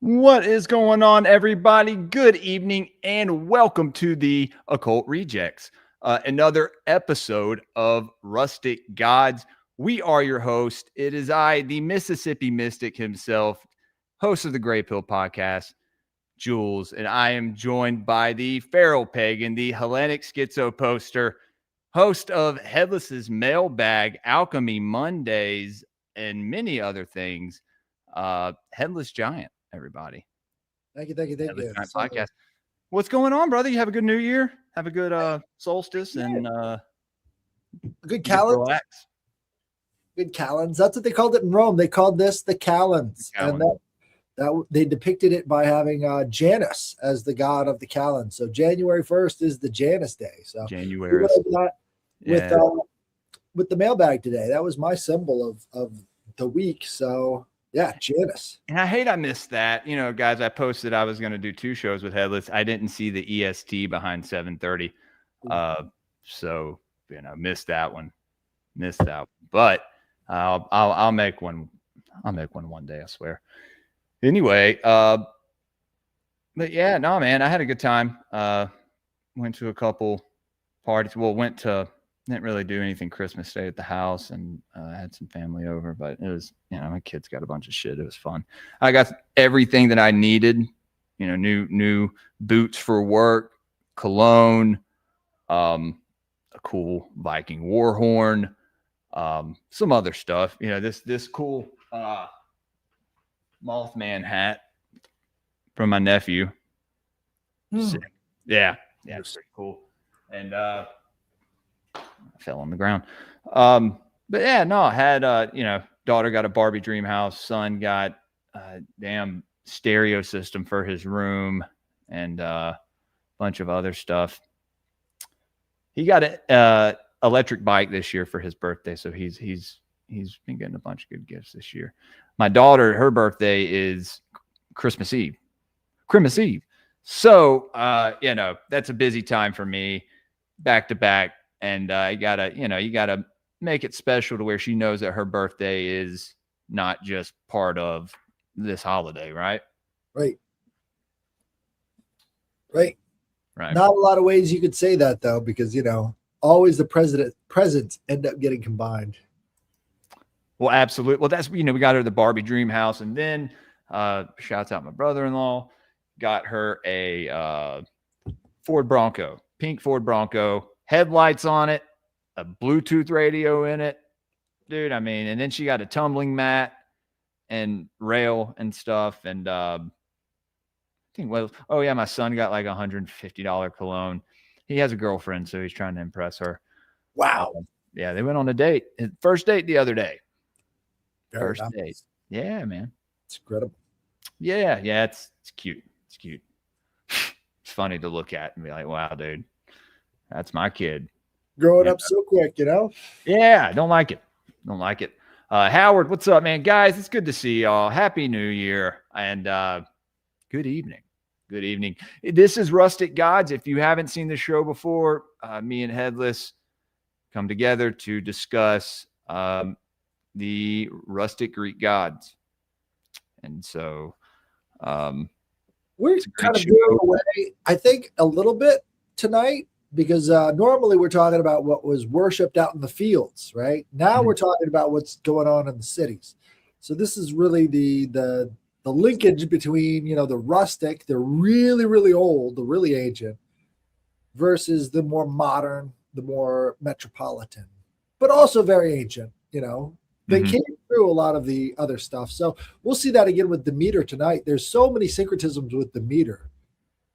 What is going on, everybody? Good evening and welcome to the Occult Rejects, another episode of Rustic Gods. We are your host. It is I, the Mississippi Mystic himself, host of the greypilledpodcast, Jules, and I am joined by the Feral Pagan, the Hellenic Schizo Poster, host of Headless's Mailbag, Alchemy Mondays, and many other things, Headless Giant. Everybody. Thank you. Podcast. What's going on, brother? You have a good New Year? Have a good solstice and good calends. Good calends. That's what they called it in Rome. They called this the calends. And that they depicted it by having Janus as the god of the calends. So January 1st is the Janus day. So January with the mailbag today. That was my symbol of the week. So yeah, Janus. And I hate I missed that. You know, guys, I posted I was going to do 2 shows with Headless. I didn't see the EST behind 7:30. So, you know, missed that one. But I'll make one. I'll make one day, I swear. Anyway, but yeah, no, man, I had a good time. Went to a couple parties. Well, didn't really do anything Christmas Day at the house, and had some family over, but it was, you know, my kids got a bunch of shit. It was fun. I got everything that I needed, you know, new boots for work, cologne, a cool Viking war horn, some other stuff, you know, this cool Mothman hat from my nephew. Sick. Yeah, it's pretty cool. And fell on the ground. But yeah, no, I had, you know, daughter got a Barbie dream house, son got a damn stereo system for his room, and a bunch of other stuff. He got an electric bike this year for his birthday. So he's been getting a bunch of good gifts this year. My daughter, her birthday is Christmas Eve. So, you know, that's a busy time for me, back to back. And you gotta make it special to where she knows that her birthday is not just part of this holiday, right? Right. Not a lot of ways you could say that, though, because, you know, always the presents end up getting combined. Well, absolutely. Well, that's, you know, we got her the Barbie dream house, and then shouts out my brother-in-law, got her a Ford Bronco, pink Ford Bronco. Headlights on it, a Bluetooth radio in it, dude. I mean, and then she got a tumbling mat and rail and stuff. And I think, well, oh yeah, my son got like $150 cologne. He has a girlfriend, so he's trying to impress her. Wow. Yeah, they went on a date. His first date the other day. First date. Yeah, man. It's incredible. Yeah, it's cute. It's cute. It's funny to look at and be like, wow, dude. That's my kid. Growing up so quick, you know? Yeah, I don't like it. Howard, what's up, man? Guys, it's good to see y'all. Happy New Year. And good evening. This is Rustic Gods. If you haven't seen the show before, me and Headless come together to discuss the rustic Greek gods. And so we're kind of doing away, I think, a little bit tonight. Because normally we're talking about what was worshipped out in the fields, right? Now we're talking about what's going on in the cities. So this is really the linkage between, you know, the rustic, the really, really old, the really ancient, versus the more modern, the more metropolitan, but also very ancient, you know. They came through a lot of the other stuff. So we'll see that again with Demeter tonight. There's so many syncretisms with Demeter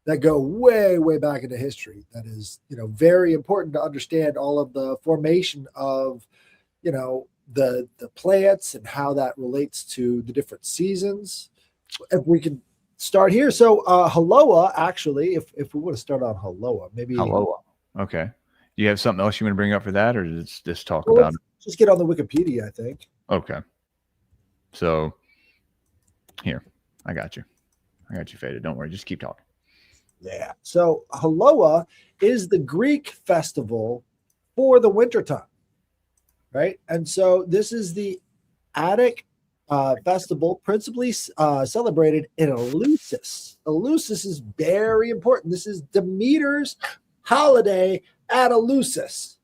that go way, way back into history. That is, you know, very important to understand all of the formation of, you know, the plants and how that relates to the different seasons. If we can start here. So Haloa, actually, if we want to start on Haloa, maybe. Haloa. Okay. Do you have something else you want to bring up for that, or just talk about it? Just get on the Wikipedia, I think. Okay. So here, I got you faded. Don't worry. Just keep talking. Yeah. So Haloa is the Greek festival for the wintertime, right? And so this is the Attic festival principally celebrated in Eleusis. Eleusis is very important. This is Demeter's holiday at Eleusis,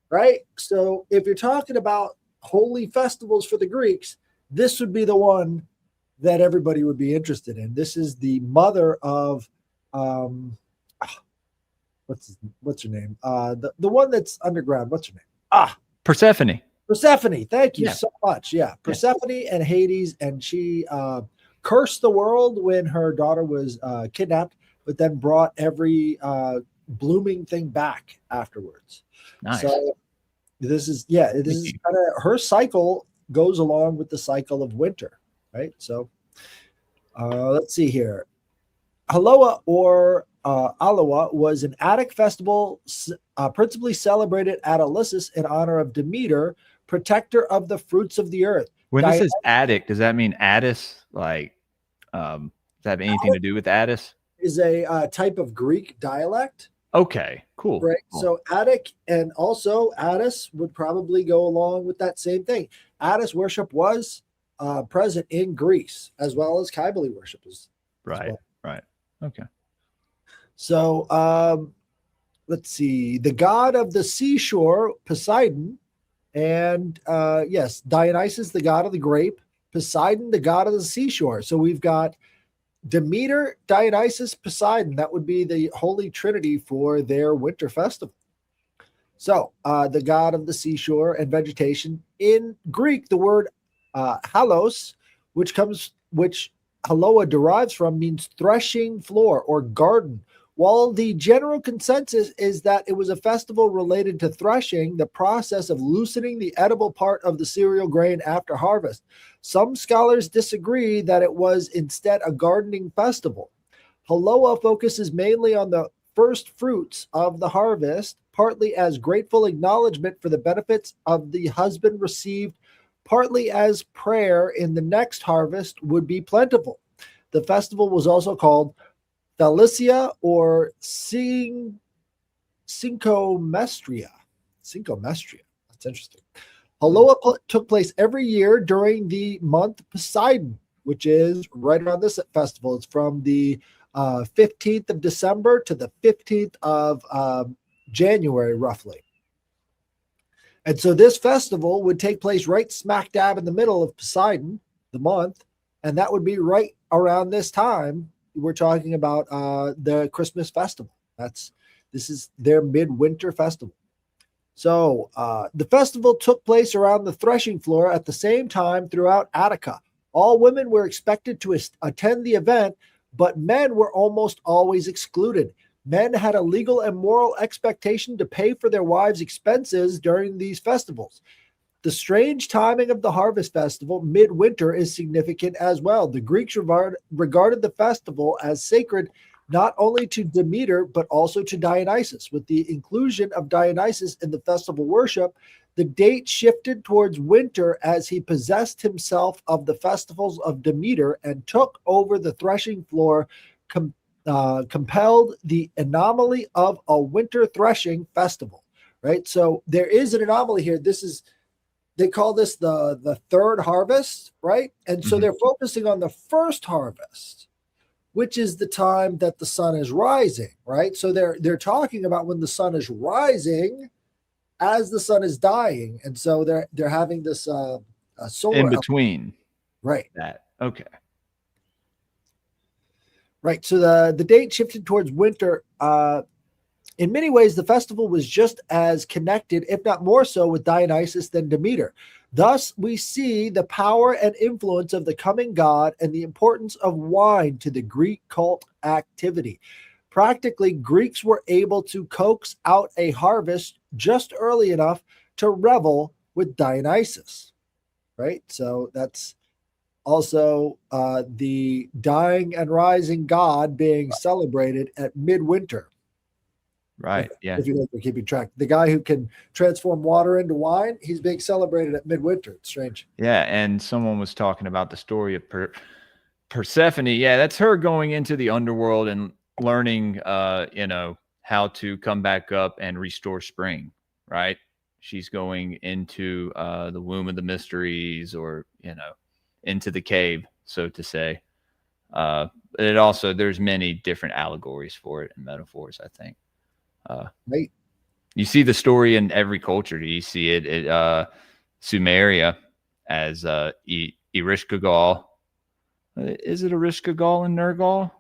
right? So if you're talking about holy festivals for the Greeks, this would be the one that everybody would be interested in. This is the mother of what's her name? The one that's underground. What's her name? Persephone. Persephone. Thank you so much. Yeah, Persephone and Hades, and she cursed the world when her daughter was kidnapped, but then brought every blooming thing back afterwards. Nice. So this is kind of her cycle goes along with the cycle of winter, right? So let's see here. Haloa or Haloa was an Attic festival principally celebrated at Eleusis in honor of Demeter, protector of the fruits of the earth. When it says Attic, does that mean Attis? Like, does that have anything to do with Attis? Is a type of Greek dialect. Okay, cool. Right. Cool. So Attic and also Attis would probably go along with that same thing. Attis worship was present in Greece, as well as Kybele worship is. Right. Okay. So let's see. The god of the seashore, Poseidon, and yes, Dionysus, the god of the grape, Poseidon, the god of the seashore. So we've got Demeter, Dionysus, Poseidon. That would be the holy trinity for their winter festival. So the god of the seashore and vegetation. In Greek, the word halos, which Haloa derives from, means threshing floor or garden. While the general consensus is that it was a festival related to threshing, the process of loosening the edible part of the cereal grain after harvest, some scholars disagree that it was instead a gardening festival. Haloa focuses mainly on the first fruits of the harvest, partly as grateful acknowledgement for the benefits of the husband received, partly as prayer in the next harvest would be plentiful. The festival was also called Thalicia or Syncomestria. That's interesting. Haloa took place every year during the month Poseidon, which is right around this festival. It's from the 15th of December to the 15th of January, roughly. And so this festival would take place right smack dab in the middle of Poseidon, the month, and that would be right around this time. We're talking about the Christmas festival. This is their midwinter festival. So the festival took place around the threshing floor at the same time throughout Attica. All women were expected to attend the event, but men were almost always excluded. Men had a legal and moral expectation to pay for their wives' expenses during these festivals. The strange timing of the harvest festival, midwinter, is significant as well. The Greeks regarded the festival as sacred not only to Demeter, but also to Dionysus. With the inclusion of Dionysus in the festival worship, the date shifted towards winter as he possessed himself of the festivals of Demeter and took over the threshing floor, compelled the anomaly of a winter threshing festival, right? So there is an anomaly here. They call this the third harvest, right? And so they're focusing on the first harvest, which is the time that the sun is rising, right? So they're talking about when the sun is rising as the sun is dying. And so they're having this solar in between. Right. That. Okay. Right. So the date shifted towards winter. In many ways, the festival was just as connected, if not more so, with Dionysus than Demeter. Thus, we see the power and influence of the coming god and the importance of wine to the Greek cult activity. Practically, Greeks were able to coax out a harvest just early enough to revel with Dionysus, right? So that's also the dying and rising god being celebrated at midwinter. Right. Yeah. If you guys are keeping track, the guy who can transform water into wine, he's being celebrated at midwinter. It's strange. Yeah. And someone was talking about the story of Persephone. Yeah. That's her going into the underworld and learning, how to come back up and restore spring. Right. She's going into the womb of the mysteries, or, into the cave, so to say. It also, there's many different allegories for it and metaphors, I think. Right. You see the story in every culture. You see it at Sumeria as Ereshkigal. Is it Ereshkigal and Nergal?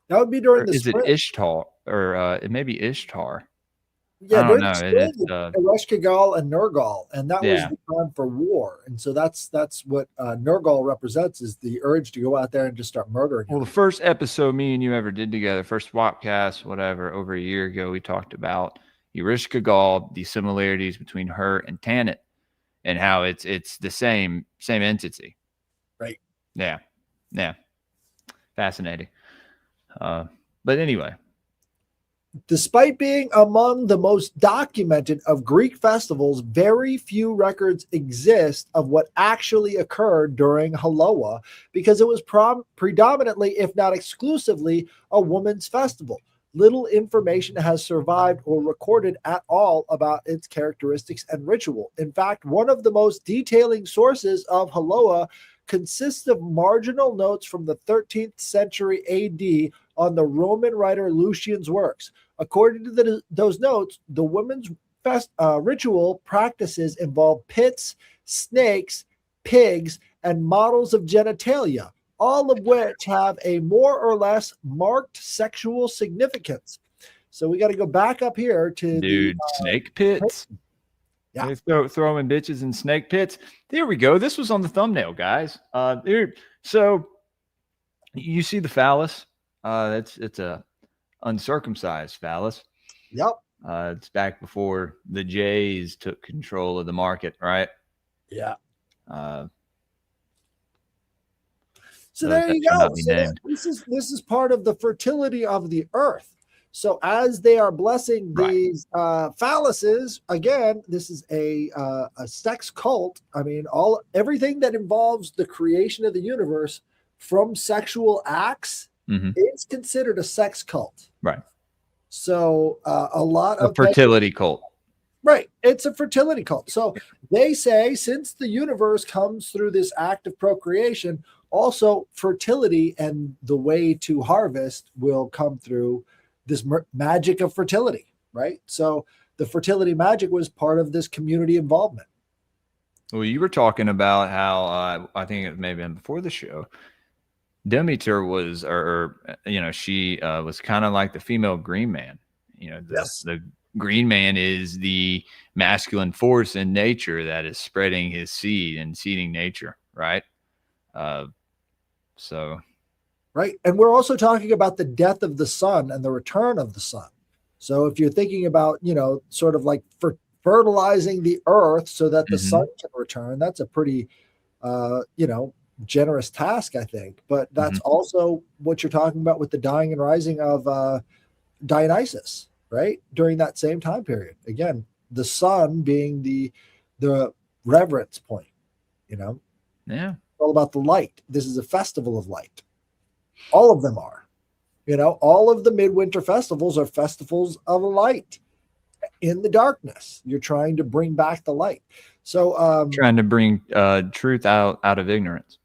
That would be during the Is it spring. Ishtar? Or it may be Ishtar. Yeah, I don't during know. the spring, Ereshkigal and Nergal, and that was Yeah. the time for war. And so that's what Nergal represents, is the urge to go out there and just start murdering. Well, the first episode me and you ever did together, first Swapcast, whatever, over a year ago, we talked about Ereshkigal, the similarities between her and Tanit, and how it's the same entity. Right. Yeah. Fascinating. But anyway, despite being among the most documented of Greek festivals, very few records exist of what actually occurred during Haloa, because it was predominantly, if not exclusively, a woman's festival. Little information has survived or recorded at all about its characteristics and ritual. In fact, one of the most detailing sources of Haloa consists of marginal notes from the 13th century AD on the Roman writer Lucian's works. According to those notes, the women's ritual practices involve pits, snakes, pigs, and models of genitalia, all of which have a more or less marked sexual significance. So we got to go back up here to snake pits. Yeah. They throwing bitches in snake pits. There we go. This was on the thumbnail, guys. So you see the phallus. It's a uncircumcised phallus. Yep. It's back before the Jays took control of the market, right? Yeah. So Those there you that shall go. not be So named. this is part of the fertility of the earth. So as they are blessing these phalluses, again, this is a sex cult. I mean, everything that involves the creation of the universe from sexual acts is considered a sex cult. Right. So a lot of fertility cult. Right. It's a fertility cult. So they say, since the universe comes through this act of procreation, also fertility and the way to harvest will come through this magic of fertility, right? So the fertility magic was part of this community involvement. Well, you were talking about how I think it may have been before the show, Demeter was, she was kind of like the female green man. The green man is the masculine force in nature that is spreading his seed and seeding nature, right? Right. And we're also talking about the death of the sun and the return of the sun. So if you're thinking about, sort of like fertilizing the earth so that the sun can return, that's a pretty, generous task, I think. But that's also what you're talking about with the dying and rising of Dionysus, right? During that same time period. Again, the sun being the reverence point, Yeah. All about the light. This is a festival of light. All of them are. All of the midwinter festivals are festivals of light in the darkness. You're trying to bring back the light. So trying to bring truth out of ignorance.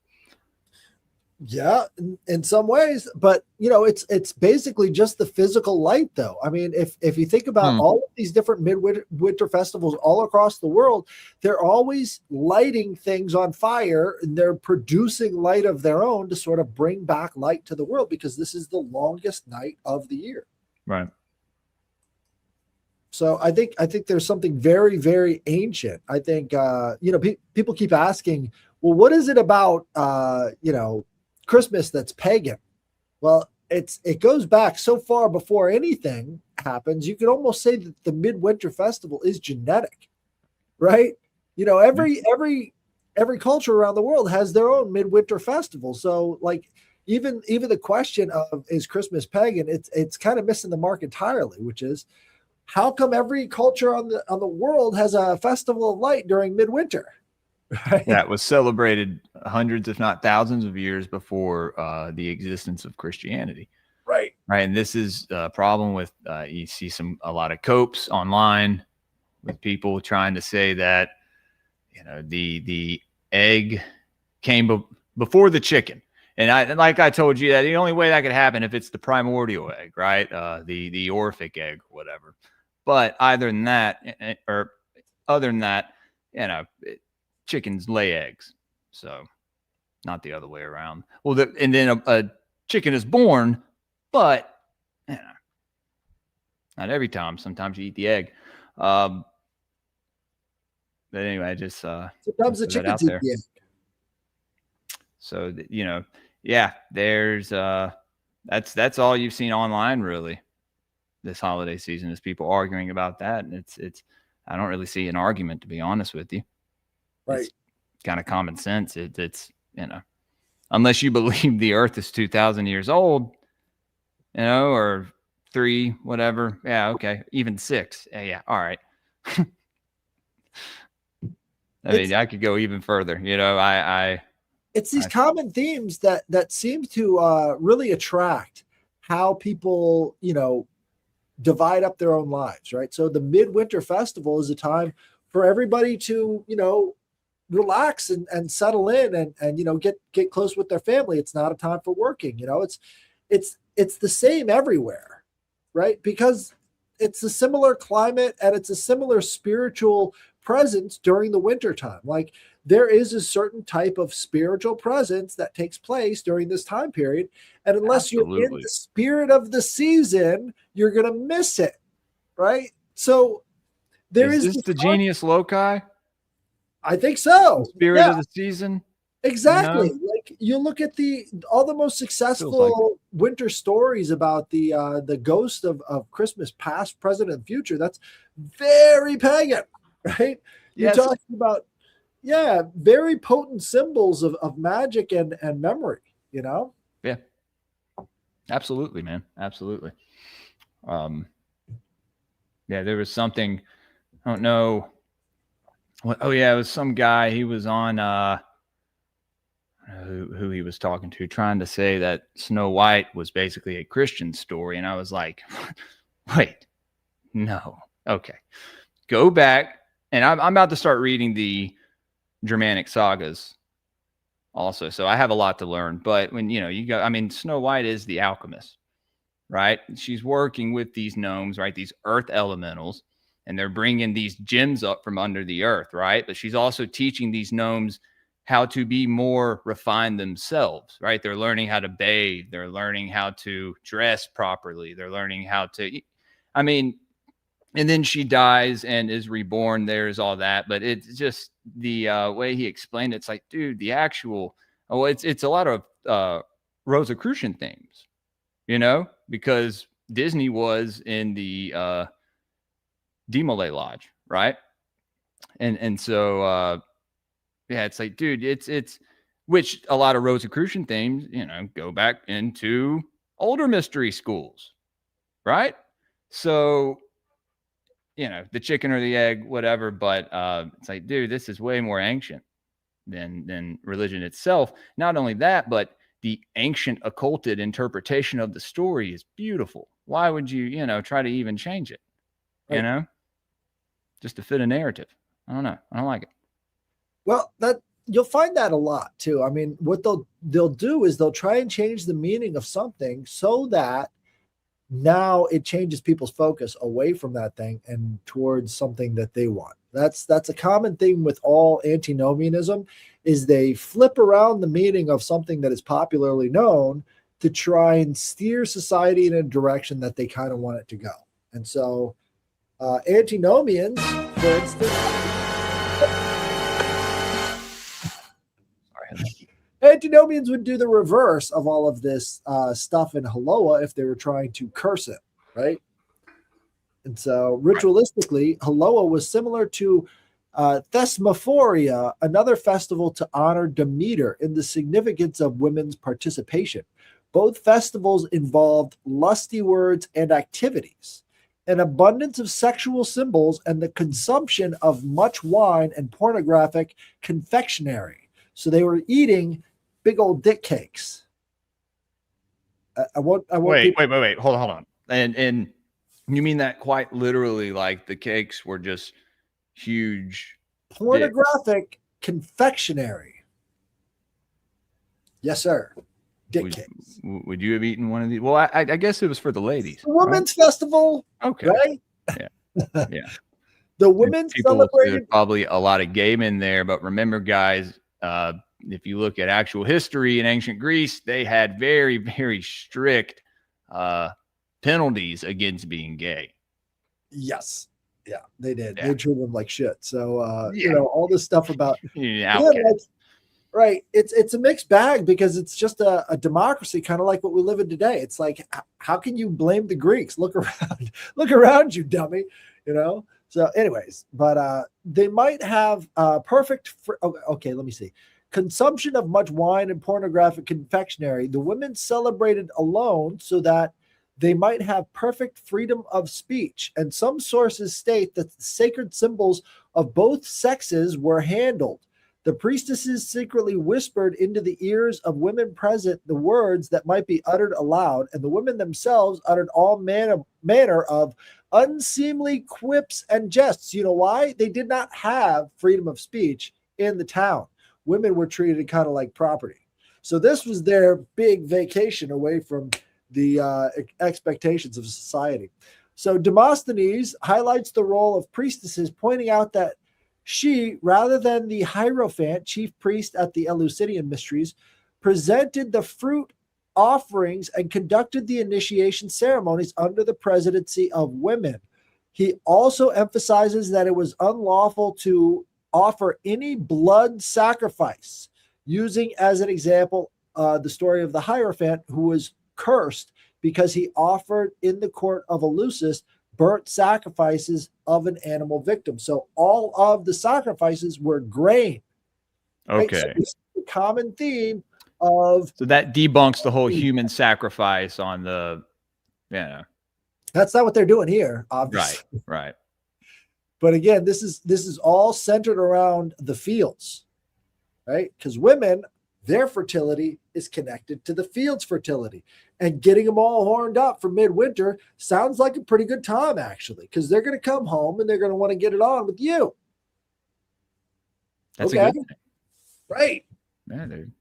Yeah, in some ways, but it's basically just the physical light, though. I mean, if you think about all of these different midwinter festivals all across the world, they're always lighting things on fire, and they're producing light of their own to sort of bring back light to the world, because this is the longest night of the year. Right. So I think there's something very, very ancient. I think people keep asking, well, what is it about Christmas that's pagan? Well, it goes back so far before anything happens. You could almost say that the midwinter festival is genetic, right? Every culture around the world has their own midwinter festival. So like even the question of, is Christmas pagan, it's kind of missing the mark entirely, which is, how come every culture on the world has a festival of light during midwinter? Right? That was celebrated hundreds, if not thousands of years before the existence of Christianity. Right. And this is a problem with, you see a lot of copes online with people trying to say that, the egg came before the chicken. And like I told you, that the only way that could happen if it's the primordial egg, right? The Orphic egg, or whatever. But other than that, chickens lay eggs, so not the other way around. Well, and then a chicken is born, but not every time. Sometimes you eat the egg. But anyway, I just sometimes the chickens eat the egg. So there's that's all you've seen online really this holiday season is people arguing about that, and it's I don't really see an argument, to be honest with you. Right. It's kind of common sense. It's unless you believe the Earth is 2,000 years old, or 3, whatever. Yeah, okay, even 6. Yeah, all right. I could go even further. It's these common themes that seem to really attract how people, divide up their own lives, right? So the Midwinter Festival is a time for everybody to, relax and settle in and get close with their family. It's not a time for working. It's the same everywhere, right? Because it's a similar climate and it's a similar spiritual presence during the winter time. Like there is a certain type of spiritual presence that takes place during this time period. And unless you're in the spirit of the season, you're going to miss it. Right. So is this the genius loci? I think so. The spirit of the season. Exactly. Like you look at all the most successful winter stories about the ghost of Christmas past, present, and future. That's very pagan, right? You're talking about, very potent symbols of magic and memory, Yeah. Absolutely, man. Absolutely. There was something, I don't know. It was some guy. He was on, who he was talking to, trying to say that Snow White was basically a Christian story. And I was like, wait, no. Okay. Go back. And I'm about to start reading the Germanic sagas also. So I have a lot to learn. But when, you go, Snow White is the alchemist, right? She's working with these gnomes, right? These earth elementals, and they're bringing these gems up from under the earth, right? But she's also teaching these gnomes how to be more refined themselves, right? They're learning how to bathe. They're learning how to dress properly. They're learning how to, and then she dies and is reborn. There's all that. But it's just the way he explained it. It's like, dude, the actual, it's a lot of Rosicrucian themes, because Disney was in the Demolay Lodge, right? And so it's like, dude, it's which a lot of Rosicrucian themes, go back into older mystery schools, right? So, the chicken or the egg, whatever, but it's like, dude, this is way more ancient than religion itself. Not only that, but the ancient occulted interpretation of the story is beautiful. Why would you, try to even change it? Right. Just to fit a narrative. I don't know. I don't like it. Well, that you'll find that a lot too. What they'll do is they'll try and change the meaning of something so that now it changes people's focus away from that thing and towards something that they want. That's a common thing with all antinomianism, is they flip around the meaning of something that is popularly known to try and steer society in a direction that they kind of want it to go. And so antinomians, for instance, antinomians would do the reverse of all of this stuff in Haloa if they were trying to curse it, right? And so ritualistically, Haloa was similar to Thesmophoria, another festival to honor Demeter in the significance of women's participation. Both festivals involved lusty words and activities, an abundance of sexual symbols, and the consumption of much wine and pornographic confectionery. So they were eating big old dick cakes. Wait. Hold on. And you mean that quite literally, like the cakes were just huge pornographic confectionery. Yes, sir. Dick Would, cakes. would you have eaten one of these? Well, I guess it was for the ladies. The Women's Festival. Okay. Right? Yeah. Yeah. The women People will say celebrated. there's probably a lot of gay men there, but remember, guys, if you look at actual history in ancient Greece, they had very, very strict penalties against being gay. Yes. Yeah, they did. Yeah. They treated them like shit. So, Yeah. all this stuff about Outcast. right. It's a mixed bag because it's just a democracy, kind of like what we live in today. It's like, how can you blame the Greeks? Look around, you dummy. So, anyways, but they might have perfect. Okay, let me see. Consumption of much wine and pornographic confectionery. The women celebrated alone so that they might have perfect freedom of speech. And some sources state that the sacred symbols of both sexes were handled. The priestesses secretly whispered into the ears of women present the words that might be uttered aloud, and the women themselves uttered all manner of unseemly quips and jests. You know why? They did not have freedom of speech in the town. Women were treated kind of like property. So this was their big vacation away from the expectations of society. So Demosthenes highlights the role of priestesses, pointing out that she, rather than the Hierophant, chief priest at the Eleusinian mysteries, presented the fruit offerings and conducted the initiation ceremonies under the presidency of women. He also emphasizes that it was unlawful to offer any blood sacrifice, using as an example the story of the Hierophant, who was cursed because he offered in the court of Eleusis burnt sacrifices of an animal victim. So all of the sacrifices were grain. Okay. Right? So this is the common theme of. So that debunks the whole human sacrifice on the. Yeah. That's not what they're doing here, obviously. Right. But again, this is all centered around the fields, right? Because women, their fertility is connected to the field's fertility. And getting them all horned up for midwinter sounds like a pretty good time, actually, because they're going to come home and they're going to want to get it on with you. That's okay. A good thing. Right. Yeah, dude.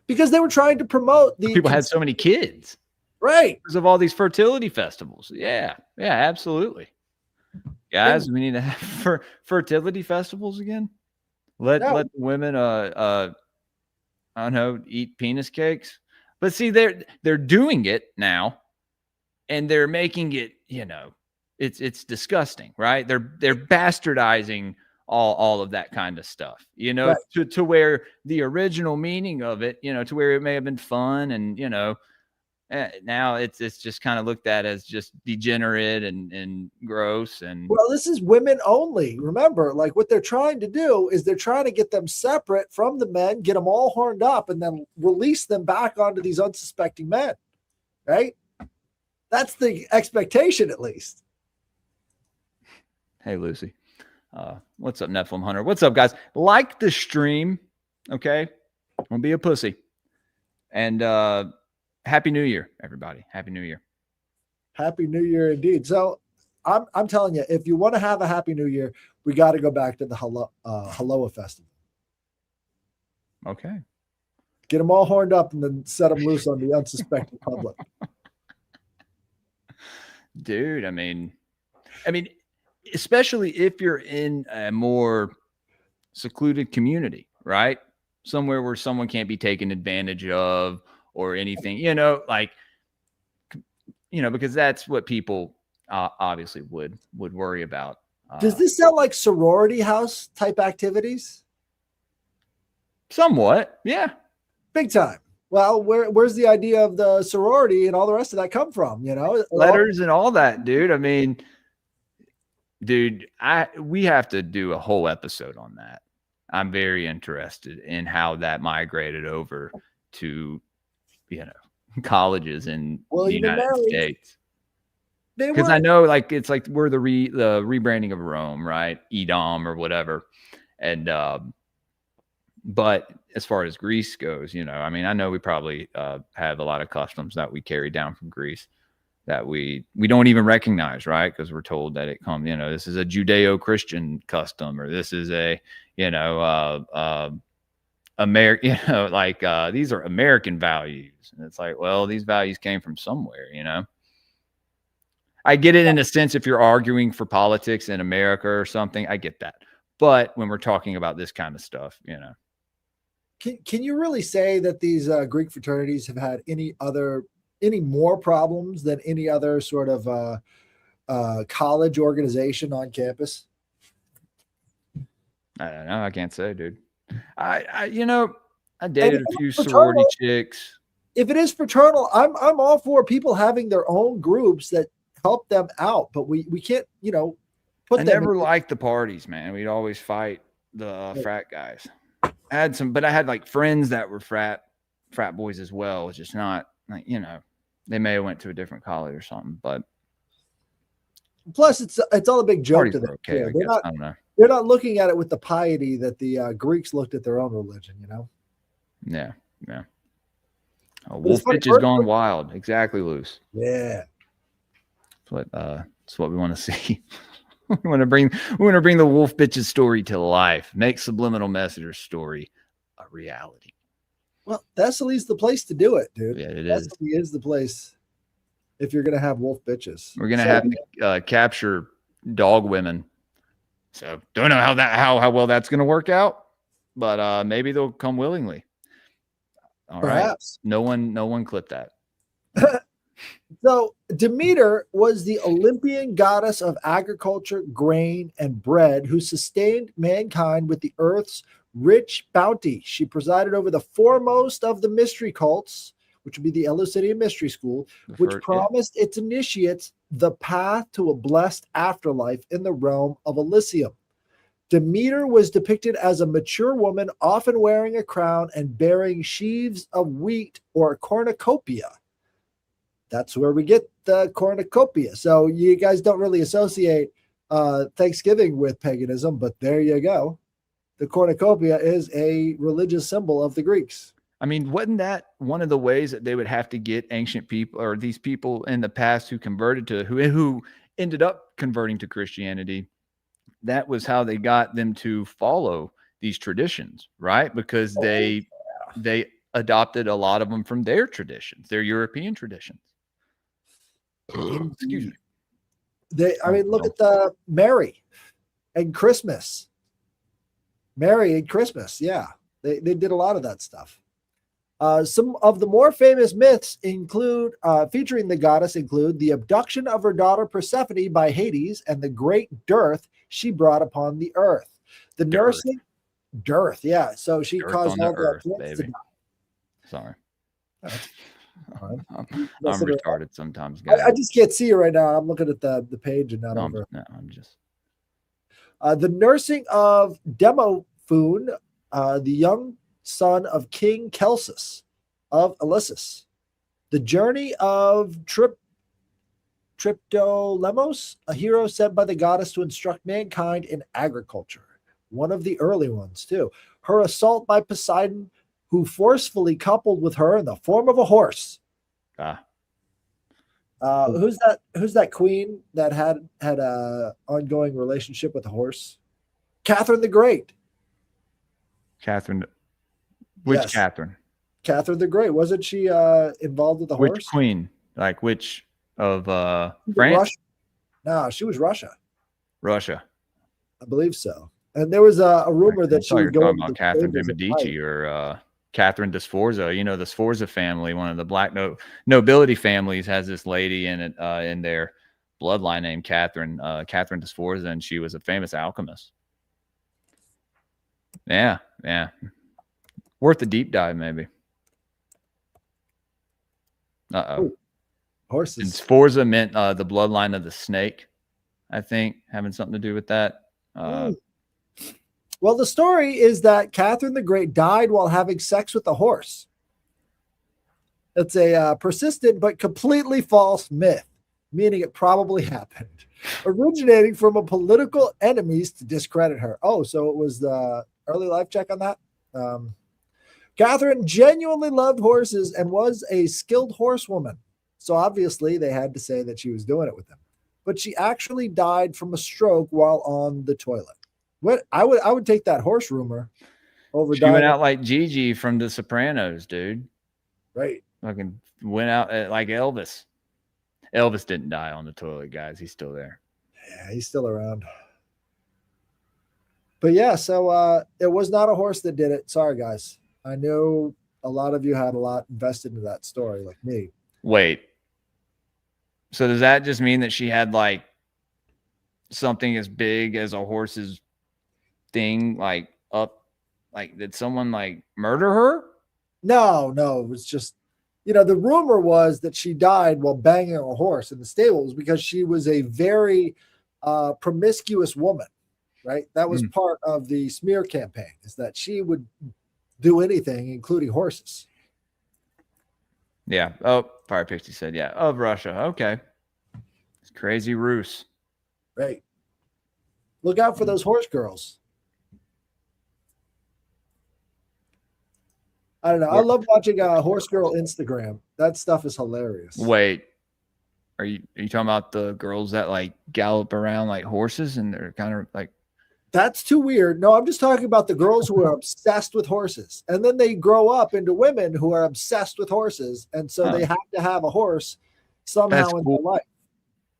Because they were trying to promote the people had so many kids. Right. Because of all these fertility festivals. Yeah. Yeah, absolutely. Guys, we need to have fertility festivals again. Let women I don't know, eat penis cakes. But see, they're doing it now, and they're making it, it's disgusting, right? They're bastardizing all of that kind of stuff, right. to where the original meaning of it, to where it may have been fun, and now it's just kind of looked at as just degenerate and gross. And well, this is women only. Remember, like what they're trying to do is they're trying to get them separate from the men, get them all horned up, and then release them back onto these unsuspecting men. Right? That's the expectation, at least. Hey, Lucy. What's up, Nephilim Hunter? What's up, guys? Like the stream, okay? Don't be a pussy. And Happy New Year, everybody. Happy New Year. Happy New Year indeed. So I'm telling you, if you want to have a Happy New Year, we got to go back to the Haloa Festival. Okay. Get them all horned up and then set them loose on the unsuspecting public. Dude, I mean, especially if you're in a more secluded community, right? Somewhere where someone can't be taken advantage of or anything, because that's what people obviously would worry about. Does this sound like sorority house type activities? Somewhat, yeah. Big time. Well, where's the idea of the sorority and all the rest of that come from? Letters and all that, dude. I mean, dude, we have to do a whole episode on that. I'm very interested in how that migrated over to, colleges in the United States. Because I know, it's like we're the rebranding of Rome, right? Edom or whatever, and but as far as Greece goes, I know we probably have a lot of customs that we carry down from Greece that we don't even recognize, right? Because we're told that it comes, this is a Judeo-Christian custom, or this is a, American, like these are American values. And it's like, well, these values came from somewhere, I get it in a sense if you're arguing for politics in America or something, I get that. But when we're talking about this kind of stuff, Can you really say that these Greek fraternities have had any more problems than any other sort of college organization on campus? I don't know. I can't say, dude. I dated a few sorority chicks. If it is fraternal, I'm all for people having their own groups that help them out, but we can't, I never liked the parties, man. We'd always fight the frat guys. I had like friends that were frat boys as well. It's just not like, they may have went to a different college or something, but plus it's all a big joke to them. Okay, I don't know. They're not looking at it with the piety that the Greeks looked at their own religion, Yeah. Wolf bitch has gone wild. Exactly, Luce. Yeah. That's what we want to see. we want to bring the wolf bitch's story to life. Make subliminal messenger story a reality. Well, Thessaly's the place to do it, dude. Yeah, it Thessaly is the place if you're gonna have wolf bitches. We're gonna have to capture dog women. So don't know how well that's gonna work out, but maybe they'll come willingly. All Perhaps. Right. No one clipped that. So Demeter was the Olympian goddess of agriculture, grain, and bread who sustained mankind with the earth's rich bounty. She presided over the foremost of the mystery cults, which would be the Eleusinian Mystery School, which promised its initiates the path to a blessed afterlife in the realm of Elysium. Demeter was depicted as a mature woman, often wearing a crown and bearing sheaves of wheat or cornucopia. That's where we get the cornucopia. So you guys don't really associate Thanksgiving with paganism, but there you go. The cornucopia is a religious symbol of the Greeks. I mean, wasn't that one of the ways that they would have to get ancient people or these people in the past who converted to who ended up converting to Christianity? That was how they got them to follow these traditions, right? Because they adopted a lot of them from their traditions, their European traditions. Excuse me. Look at the Mary and Christmas. Mary and Christmas, yeah. They did a lot of that stuff. Some of the more famous myths featuring the goddess include the abduction of her daughter Persephone by Hades and the great dearth she brought upon the earth. The nursing dearth, yeah. So she caused all the earth, baby. Sorry. I'm Listen, retarded sometimes, guys. I just can't see you right now. I'm looking at the page and not over. No, I'm just. The nursing of Demophon, the young son of King Celsus of Elyssus. The journey of Triptolemos, a hero sent by the goddess to instruct mankind in agriculture. One of the early ones, too. Her assault by Poseidon, who forcefully coupled with her in the form of a horse. Who's that queen that had a ongoing relationship with a horse? Catherine the Great. Catherine. Which yes. Catherine? Catherine the Great. Wasn't she involved with the horse? Which queen? Like which of France? Russia. No, she was Russia. Russia. I believe so. And there was a rumor that she was going about Catherine de Medici or Catherine de Sforza. The Sforza family, one of the black nobility families, has this lady in it in their bloodline named Catherine de Sforza, and she was a famous alchemist. Yeah. Worth a deep dive, maybe. Horses. And Sforza meant the bloodline of the snake, I think, having something to do with that. Well, the story is that Catherine the Great died while having sex with a horse. It's a persistent but completely false myth, meaning it probably happened, originating from a political enemies to discredit her. Oh, so it was the early life check on that? Catherine genuinely loved horses and was a skilled horsewoman. So obviously they had to say that she was doing it with them. But she actually died from a stroke while on the toilet. What I would take that horse rumor. over. She went out like Gigi from The Sopranos, dude. Right. Fucking went out like Elvis. Elvis didn't die on the toilet, guys. He's still there. Yeah, he's still around. But yeah, so it was not a horse that did it. Sorry, guys. I know a lot of you had a lot invested into that story, like me. Wait. So does that just mean that she had like something as big as a horse's thing, like up, like did someone like murder her? No, it was just, the rumor was that she died while banging a horse in the stables because she was a very promiscuous woman, right? That was part of the smear campaign, is that she would do anything, including horses. Yeah. Oh, Fire Pixie said, yeah, of Russia. Okay. It's crazy Rus. Right. Look out for those horse girls. I don't know. I love watching horse girl Instagram. That stuff is hilarious. Wait, are you talking about the girls that like gallop around like horses and they're kind of like? That's too weird. No, I'm just talking about the girls who are obsessed with horses, and then they grow up into women who are obsessed with horses, and so they have to have a horse somehow in their life.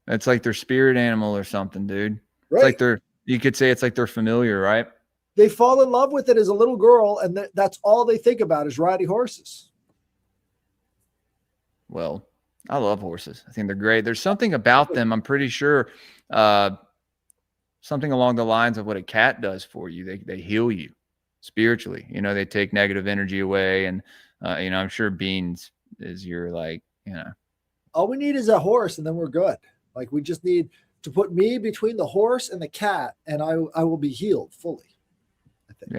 It's like their spirit animal or something, dude. Right. It's like you could say it's like they're familiar, right? They fall in love with it as a little girl, and that's all they think about is riding horses. Well, I love horses. I think they're great. There's something about them, I'm pretty sure, something along the lines of what a cat does for you. They heal you spiritually. They take negative energy away. And, I'm sure Beans is your all we need is a horse and then we're good. Like we just need to put me between the horse and the cat and I will be healed fully. I think.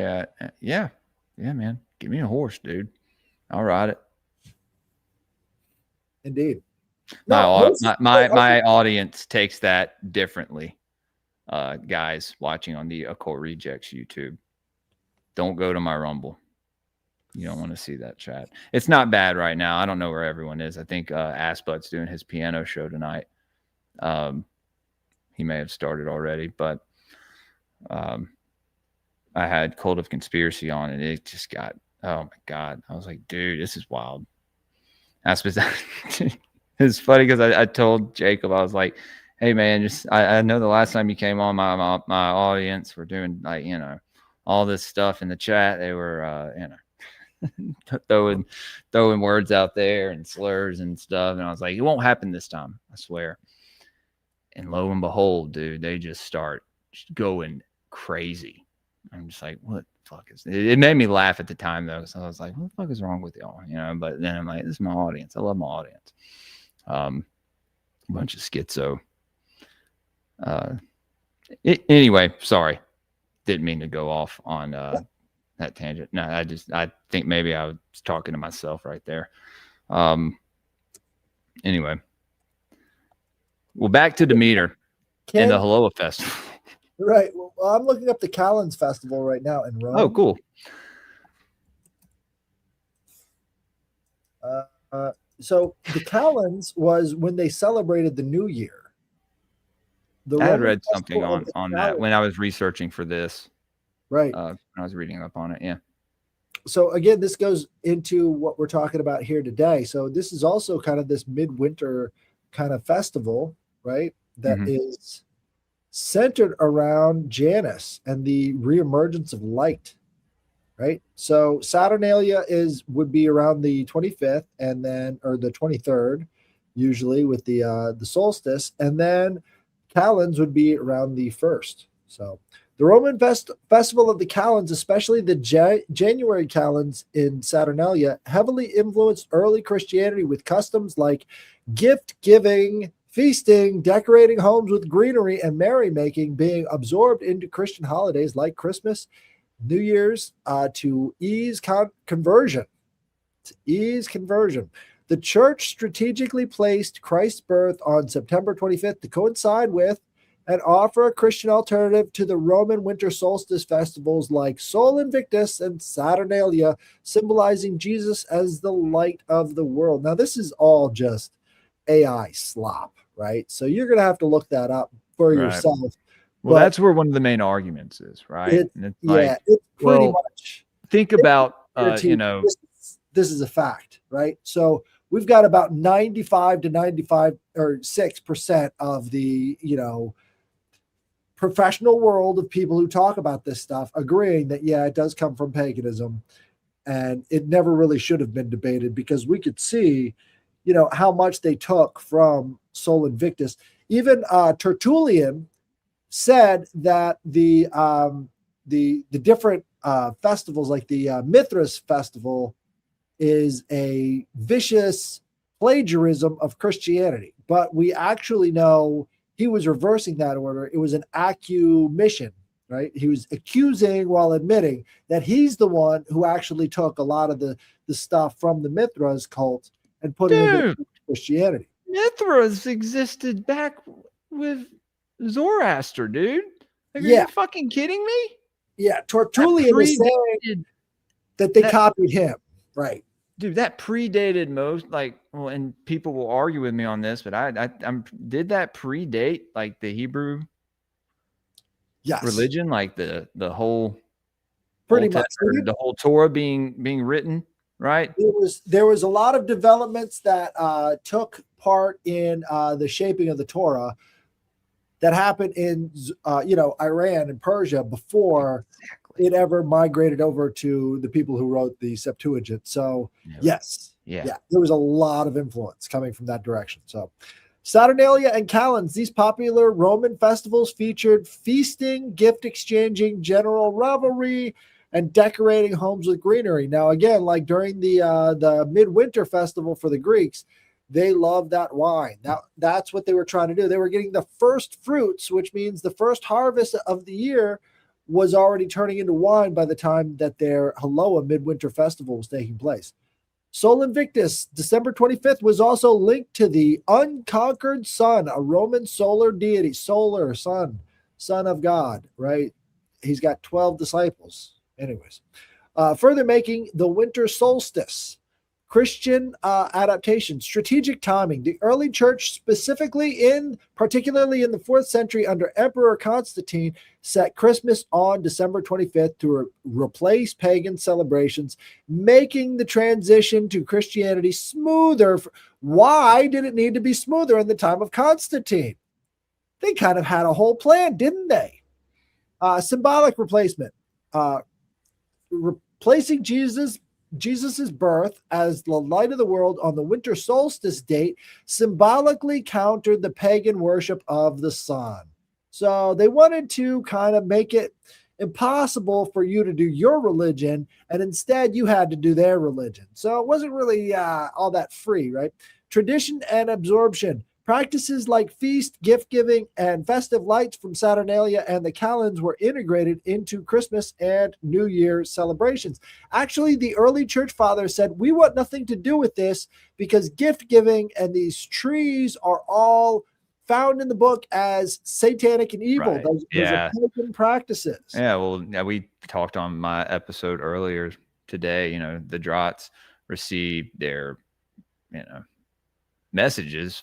Yeah, man. Give me a horse, dude. I'll ride it. Indeed. My audience takes that differently. Guys watching on the Occult Rejects YouTube, don't go to my Rumble. You don't want to see that chat. It's not bad right now. I don't know where everyone is. I think Assbutt's doing his piano show tonight. He may have started already, but I had Cult of Conspiracy on, and it just got, oh my God. I was like, dude, this is wild. It's funny because I told Jacob, I was like, hey man, I know the last time you came on, my audience were doing like, all this stuff in the chat. They were, throwing words out there and slurs and stuff. And I was like, it won't happen this time, I swear. And lo and behold, dude, they just start going crazy. I'm just like, what the fuck is it? It made me laugh at the time though. So I was like, what the fuck is wrong with y'all? But then I'm like, this is my audience. I love my audience. A bunch of schizo. Anyway, sorry. Didn't mean to go off on that tangent. No, I think maybe I was talking to myself right there. Anyway. Well, back to Demeter and the Haloa Festival. Right. Well, I'm looking up the Calends Festival right now in Rome. Oh, cool. So the Calends was when they celebrated the New Year. I had read something on that when I was researching for this. Right. When I was reading up on it. Yeah. So again, this goes into what we're talking about here today. So this is also kind of this midwinter kind of festival, right? That is centered around Janus and the reemergence of light, right? So Saturnalia would be around the 25th and then, or the 23rd, usually with the solstice, and then Calends would be around the 1st. So the Roman festival of the Calends, especially the January Calends in Saturnalia, heavily influenced early Christianity with customs like gift giving, feasting, decorating homes with greenery, and merrymaking being absorbed into Christian holidays like Christmas, New Year's, to ease conversion. The church strategically placed Christ's birth on September 25th to coincide with and offer a Christian alternative to the Roman winter solstice festivals like Sol Invictus and Saturnalia, symbolizing Jesus as the light of the world. Now, this is all just AI slop, right? So you're going to have to look that up for yourself. Well, that's where one of the main arguments is, right? It's pretty much. think about, this is a fact, right? So we've got about 95 to 95 or 6% of the, professional world of people who talk about this stuff agreeing that, yeah, it does come from paganism. And it never really should have been debated because we could see, how much they took from Sol Invictus. Even Tertullian said that the different festivals, like the Mithras festival, is a vicious plagiarism of Christianity. But we actually know he was reversing that order. It was an accusation, right? He was accusing while admitting that he's the one who actually took a lot of the stuff from the Mithras cult and put it into Christianity. Mithras existed back with Zoroaster, dude. Are you fucking kidding me? Yeah, Tertullian is saying that they copied him, right? Dude, that predated most, and people will argue with me on this, but did that predate like the Hebrew religion, like the whole pretty much the whole Torah being written, right? There was a lot of developments that took part in the shaping of the Torah that happened in Iran and Persia before it ever migrated over to the people who wrote the Septuagint. So there was a lot of influence coming from that direction. So Saturnalia and Calends, these popular Roman festivals featured feasting, gift exchanging, general revelry, and decorating homes with greenery. Now, again, like during the Midwinter festival for the Greeks, they loved that wine. That's what they were trying to do. They were getting the first fruits, which means the first harvest of the year was already turning into wine by the time that their Haloa Midwinter festival was taking place. Sol Invictus, December 25th, was also linked to the unconquered sun, a Roman solar deity, solar sun of God, right? He's got 12 disciples. Anyways, further making the winter solstice. Christian adaptation, strategic timing. The early church, particularly in the 4th century under Emperor Constantine, set Christmas on December 25th to replace pagan celebrations, making the transition to Christianity smoother. Why did it need to be smoother in the time of Constantine? They kind of had a whole plan, didn't they? Symbolic replacement. Replacing Jesus's birth as the light of the world on the winter solstice date symbolically countered the pagan worship of the sun. So they wanted to kind of make it impossible for you to do your religion, and instead you had to do their religion. So it wasn't really all that free, right? Tradition and absorption. Practices like feast, gift-giving, and festive lights from Saturnalia and the Calends were integrated into Christmas and New Year celebrations. Actually, the early church fathers said, we want nothing to do with this because gift-giving and these trees are all found in the book as satanic and evil. Right. Those are pagan practices. Yeah, well, we talked on my episode earlier today, the Drots received their, messages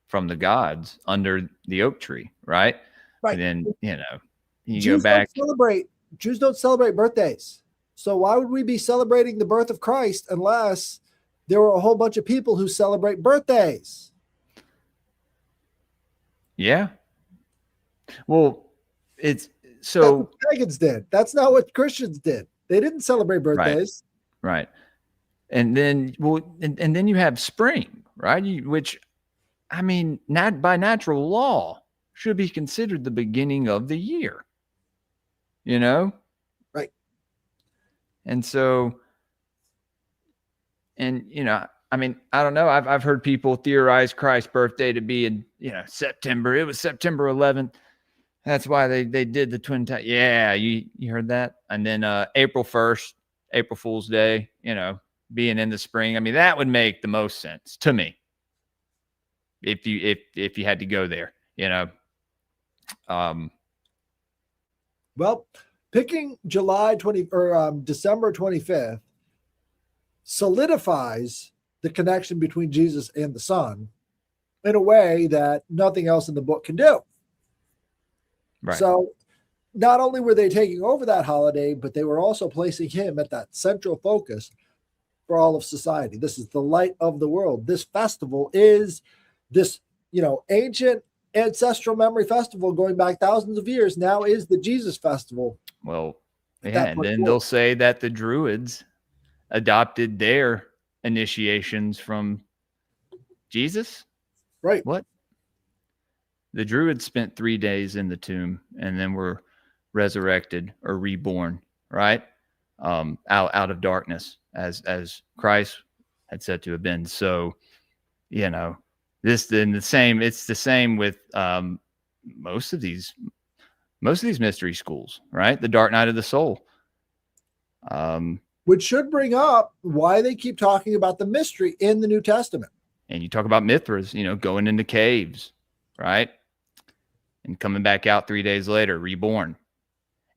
from the gods under the oak tree, right? Right. And then, you Jews go back. Jews don't celebrate birthdays. So why would we be celebrating the birth of Christ unless there were a whole bunch of people who celebrate birthdays? Yeah. Well, it's so. That's what pagans did. That's not what Christians did. They didn't celebrate birthdays. Right. And then, and then you have spring, right? Which, not by natural law should be considered the beginning of the year, Right. And so, I don't know. I've heard people theorize Christ's birthday to be in, September. It was September 11th. That's why they did the twin tie. Yeah. You heard that? And then, April 1st, April Fool's Day, being in the spring. That would make the most sense to me. If you had to go there, Well, picking July 20 or December 25th solidifies the connection between Jesus and the Son in a way that nothing else in the book can do. Right. So not only were they taking over that holiday, but they were also placing him at that central focus for all of society. This is the light of the world. This festival is this, ancient ancestral memory festival going back thousands of years. Now is the Jesus festival. Well, yeah, and then they'll say that the Druids adopted their initiations from Jesus. Right. What? The Druids spent 3 days in the tomb and then were resurrected or reborn, right? Out of darkness, as Christ had said to have been. So, it's the same with most of these mystery schools, right? The Dark Night of the Soul. Which should bring up why they keep talking about the mystery in the New Testament. And you talk about Mithras, going into caves, right? And coming back out 3 days later, reborn.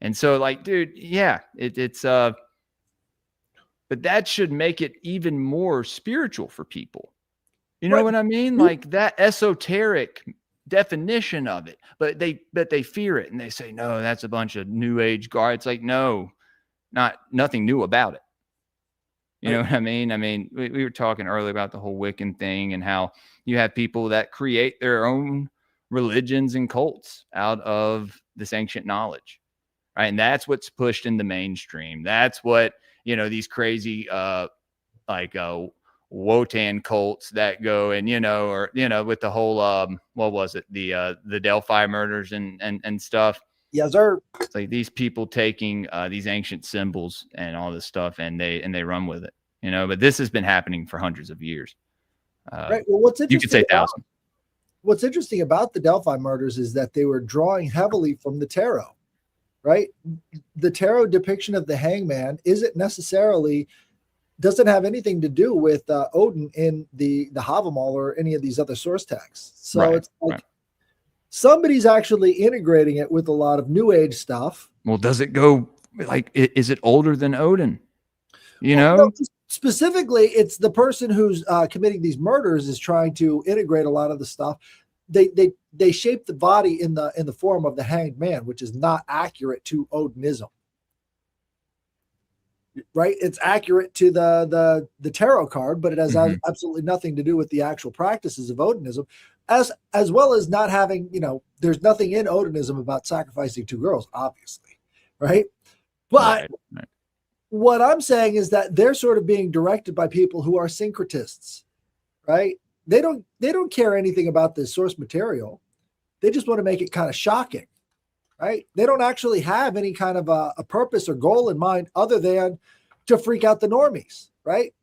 And so, like, dude, yeah, it's but that should make it even more spiritual for people. You know what I mean? Like that esoteric definition of it, but they fear it and they say, no, that's a bunch of new age guard. It's like, no, nothing new about it. You know what I mean? I mean, we were talking earlier about the whole Wiccan thing and how you have people that create their own religions and cults out of this ancient knowledge, right? And that's what's pushed in the mainstream. That's what, these crazy, Wotan cults that go and, with the whole, what was it? The Delphi murders and stuff. Yes, sir. It's like these people taking these ancient symbols and all this stuff and they run with it, but this has been happening for hundreds of years. Right. Well, what's interesting, you could say thousands. What's interesting about the Delphi murders is that they were drawing heavily from the tarot, right? The tarot depiction of the hangman doesn't have anything to do with Odin in the Havamal or any of these other source texts. So it's like somebody's actually integrating it with a lot of new age stuff. Well, does it go like, is it older than Odin? No, specifically, it's the person who's committing these murders is trying to integrate a lot of the stuff. They shape the body in the form of the hanged man, which is not accurate to Odinism. Right, it's accurate to the tarot card, but it has absolutely nothing to do with the actual practices of Odinism, as well as not having, there's nothing in Odinism about sacrificing 2 girls, obviously, right? But what I'm saying is that they're sort of being directed by people who are syncretists, right? They don't care anything about the source material. They just want to make it kind of shocking. Right? They don't actually have any kind of a purpose or goal in mind other than to freak out the normies, right?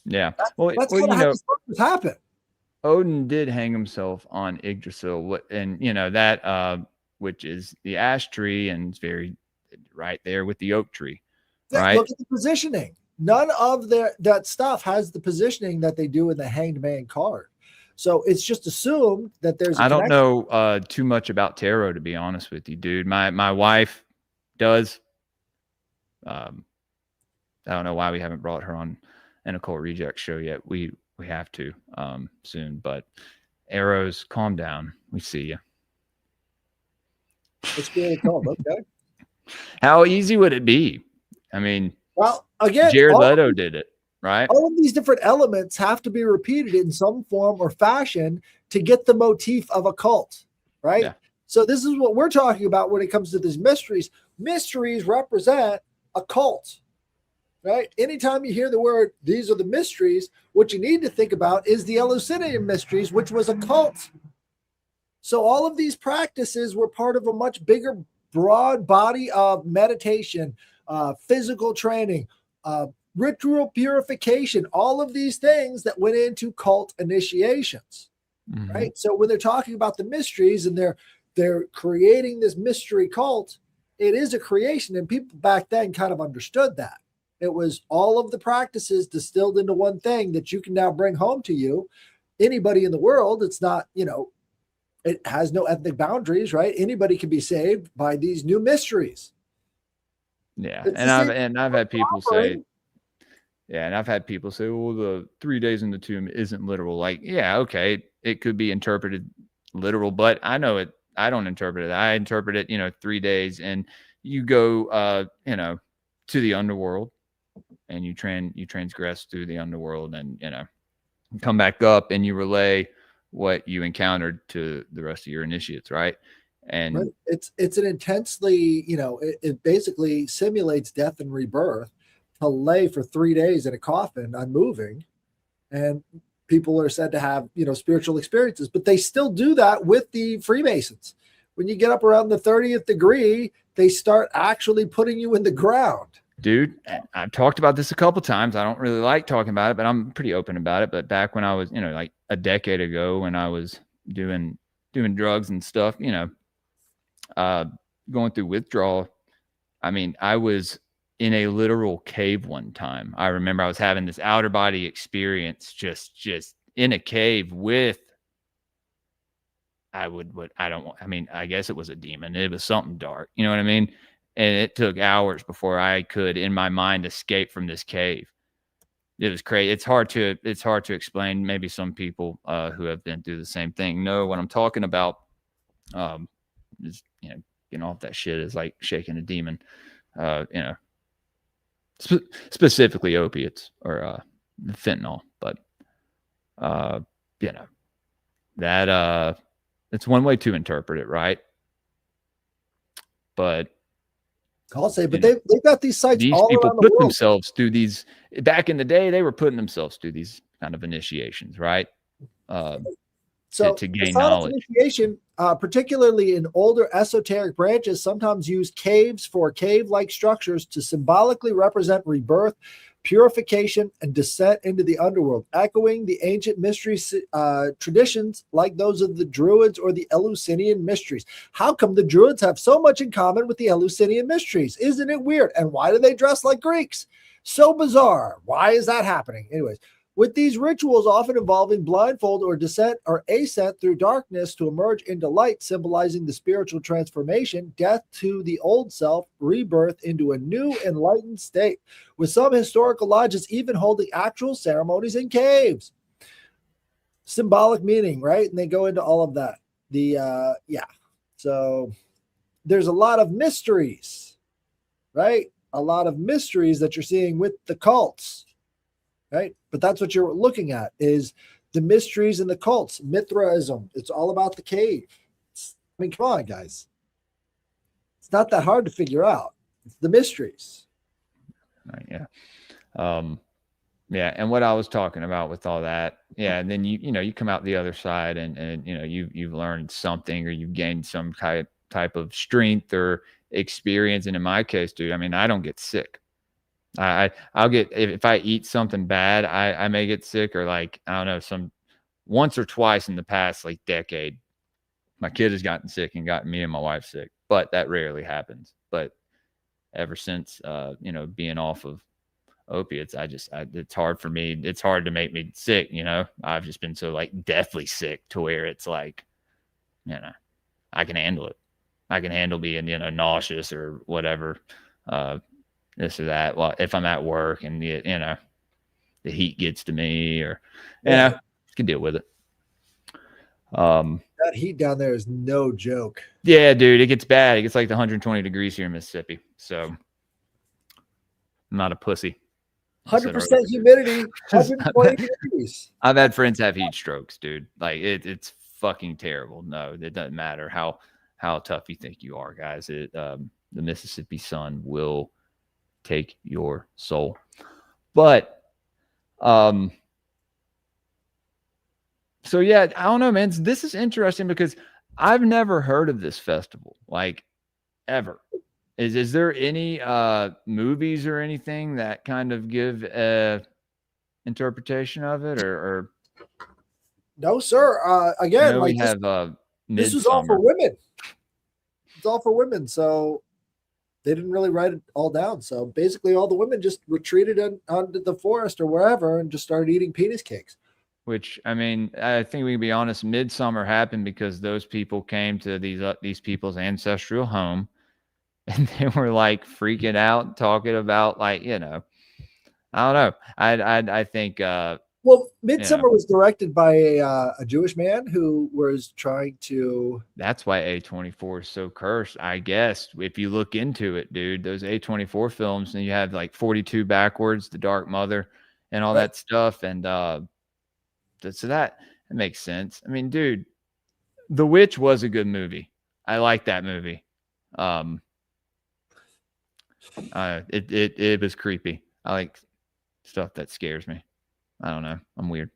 Yeah. That's kind of how these murders happen. Odin did hang himself on Yggdrasil, and that which is the ash tree, and it's very right there with the oak tree. Right. Look at the positioning. None of that stuff has the positioning that they do in the hanged man card. So it's just assumed that there's I don't know too much about tarot, to be honest with you, dude. My wife does. I don't know why we haven't brought her on an Occult Reject show yet. We have to soon. But Arrows, calm down. We see you. It's really cold. Okay. How easy would it be? I mean, well, again, Jared Leto did it. Right. All of these different elements have to be repeated in some form or fashion to get the motif of a cult, right? Yeah. So this is what we're talking about when it comes to these mysteries. Mysteries represent a cult, right? Anytime you hear the word, these are the mysteries, what you need to think about is the Eleusinian mysteries, which was a cult. So all of these practices were part of a much bigger, broad body of meditation, physical training, ritual purification, all of these things that went into cult initiations, right? So when they're talking about the mysteries and they're creating this mystery cult, it is a creation, and people back then kind of understood that. It was all of the practices distilled into one thing that you can now bring home to you. Anybody in the world, it's not, it has no ethnic boundaries, right? Anybody can be saved by these new mysteries. Yeah, and I've had people say, yeah, and I've had people say, well, the 3 days in the tomb isn't literal. Like, yeah, okay, it could be interpreted literal, but I know it I don't interpret it. I interpret it, 3 days, and you go, to the underworld, and you transgress through the underworld, and come back up, and you relay what you encountered to the rest of your initiates, right? And right. It's an intensely, it basically simulates death and rebirth to lay for 3 days in a coffin unmoving, and people are said to have spiritual experiences, but they still do that with the Freemasons. When you get up around the 30th degree, they start actually putting you in the ground. Dude, I've talked about this a couple times. I don't really like talking about it, but I'm pretty open about it. But back when I was, like a decade ago, when I was doing drugs and stuff, going through withdrawal, I mean, I was in a literal cave one time. I remember I was having this outer body experience, just in a cave with, I guess it was a demon. It was something dark. You know what I mean? And it took hours before I could, in my mind, escape from this cave. It was crazy. It's hard to explain. Maybe some people who have been through the same thing know what I'm talking about. Just, getting off that shit is like shaking a demon. Specifically opiates or fentanyl, but that it's one way to interpret it, right? But I'll say, but they've got these sites. These all people around the put world. themselves through these. Back in the day, they were putting themselves through these kind of initiations, right? So to gain Masonic knowledge. Initiation, particularly in older esoteric branches, sometimes use caves for cave-like structures to symbolically represent rebirth, purification, and descent into the underworld, echoing the ancient mystery traditions like those of the Druids or the Eleusinian mysteries. How come the Druids have so much in common with the Eleusinian mysteries? Isn't it weird? And why do they dress like Greeks? So bizarre. Why is that happening? Anyways, with these rituals often involving blindfold or descent or ascent through darkness to emerge into light, symbolizing the spiritual transformation, death to the old self, rebirth into a new enlightened state, with some historical lodges even holding actual ceremonies in caves. Symbolic meaning, right? And they go into all of that. So there's a lot of mysteries, right? A lot of mysteries that you're seeing with the cults. Right. But that's what you're looking at is the mysteries and the cults, Mithraism. It's all about the cave. Come on, guys. It's not that hard to figure out. It's the mysteries. Yeah. And what I was talking about with all that. Yeah. And then you come out the other side and you've learned something or you've gained some type of strength or experience. And in my case, dude, I mean, I don't get sick. I'll get, if I eat something bad, I may get sick, or like, I don't know, once or twice in the past like decade, my kid has gotten sick and gotten me and my wife sick, but that rarely happens. But ever since, being off of opiates, it's hard for me. It's hard to make me sick. I've just been so like deathly sick to where it's like, I can handle it. I can handle being, nauseous or whatever. This or that. Well, if I'm at work and the heat gets to me, or I can deal with it. That heat down there is no joke. Yeah, dude, it gets bad. It gets like 120 degrees here in Mississippi. So I'm not a pussy. 100% humidity, 120 degrees. I've had friends have heat strokes, dude. Like it's fucking terrible. No, it doesn't matter how tough you think you are, guys. The Mississippi sun will take your soul. But so yeah, I don't know, man. This is interesting because I've never heard of this festival, like, ever. Is there any movies or anything that kind of give a interpretation of it, or no, sir? Again, like we have this was all for women. It's all for women, so they didn't really write it all down. So basically all the women just retreated onto the forest or wherever and just started eating penis cakes. Which, I mean, I think we can be honest, Midsummer happened because those people came to these people's ancestral home, and they were like freaking out, talking about like, I don't know. I think Well, Midsummer was directed by a Jewish man who was trying to. That's why A24 is so cursed, I guess. If you look into it, dude, those A24 films, and you have like 42 Backwards, The Dark Mother, and all that stuff, and so that makes sense. I mean, dude, The Witch was a good movie. I like that movie. It was creepy. I like stuff that scares me. I don't know. I'm weird.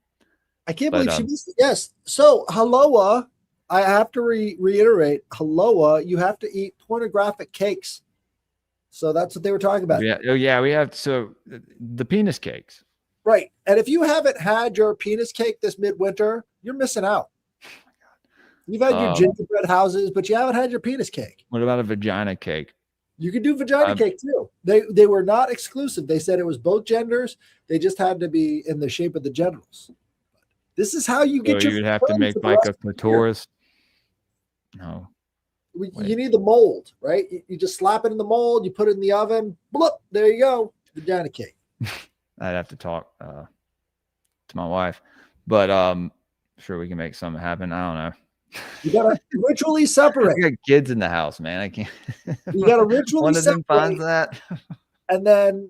I can't believe she missed it. Yes. So Haloa, I have to reiterate, Haloa, you have to eat pornographic cakes. So that's what they were talking about. Yeah. Oh yeah. We have the penis cakes. Right. And if you haven't had your penis cake this midwinter, you're missing out. You've had your gingerbread houses, but you haven't had your penis cake. What about a vagina cake? You can do vagina cake too. They were not exclusive. They said it was both genders. They just had to be in the shape of the genitals. This is how you get your. You'd have to make like a clitoris. No. You need the mold, right? You just slap it in the mold. You put it in the oven. Bloop, there you go. Vagina cake. I'd have to talk to my wife, but I'm sure we can make something happen. I don't know. You gotta ritually separate. I got kids in the house, man. I can't. You gotta ritually One of them finds that, and then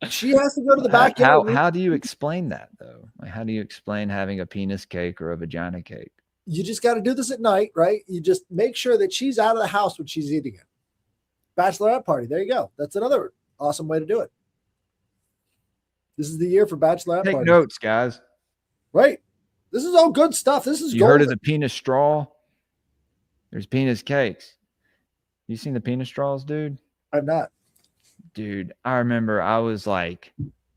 she has to go to the backyard. How do you explain that though? Like, how do you explain having a penis cake or a vagina cake? You just got to do this at night, right? You just make sure that she's out of the house when she's eating it. Bachelorette party. There you go. That's another awesome way to do it. This is the year for bachelorette party. Take notes, guys. Right. This is all good stuff. This is. You heard of the penis straw? There's penis cakes. You seen the penis straws, dude? I've not. Dude, I remember I was like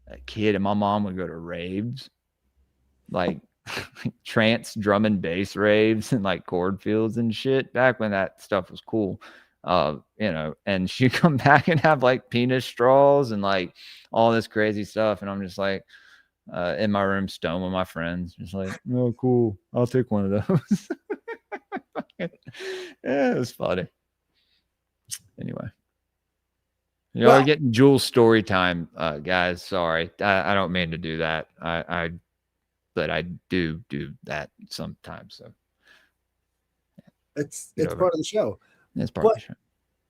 a kid and my mom would go to raves, like trance drum and bass raves and like cornfields and shit back when that stuff was cool. And she'd come back and have like penis straws and like all this crazy stuff. And I'm just like, in my room, stoned with my friends, just like, oh, cool. I'll take one of those. Yeah, it was funny. Anyway, y'all are getting Jules story time, guys. Sorry, I don't mean to do that. But I do that sometimes. So it's part of the show. It's part of the show.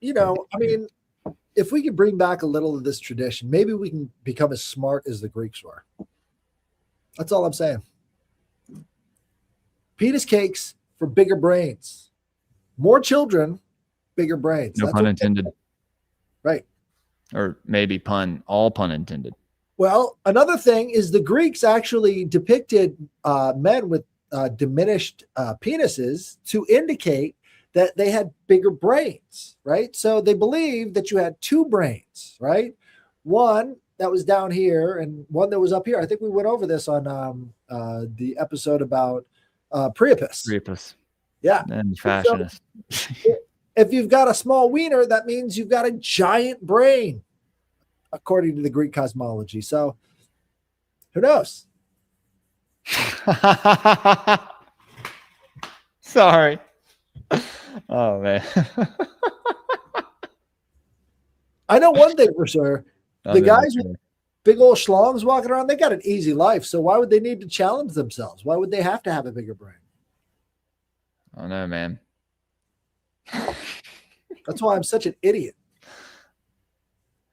You know, I mean, if we could bring back a little of this tradition, maybe we can become as smart as the Greeks were. That's all I'm saying. Penis cakes for bigger brains. More children, bigger brains. No pun intended. Right. Or maybe all pun intended. Well, another thing is the Greeks actually depicted men with diminished penises to indicate that they had bigger brains, right? So they believed that you had two brains, right? One that was down here and one that was up here. I think we went over this on the episode about Priapus. Priapus. Yeah. And fashionist. So, if you've got a small wiener, that means you've got a giant brain, according to the Greek cosmology. So who knows? Sorry. Oh, man. I know one thing for sure. The guys with big old schlongs walking around, they got an easy life. So why would they need to challenge themselves? Why would they have to have a bigger brain? I don't know, man. That's why I'm such an idiot.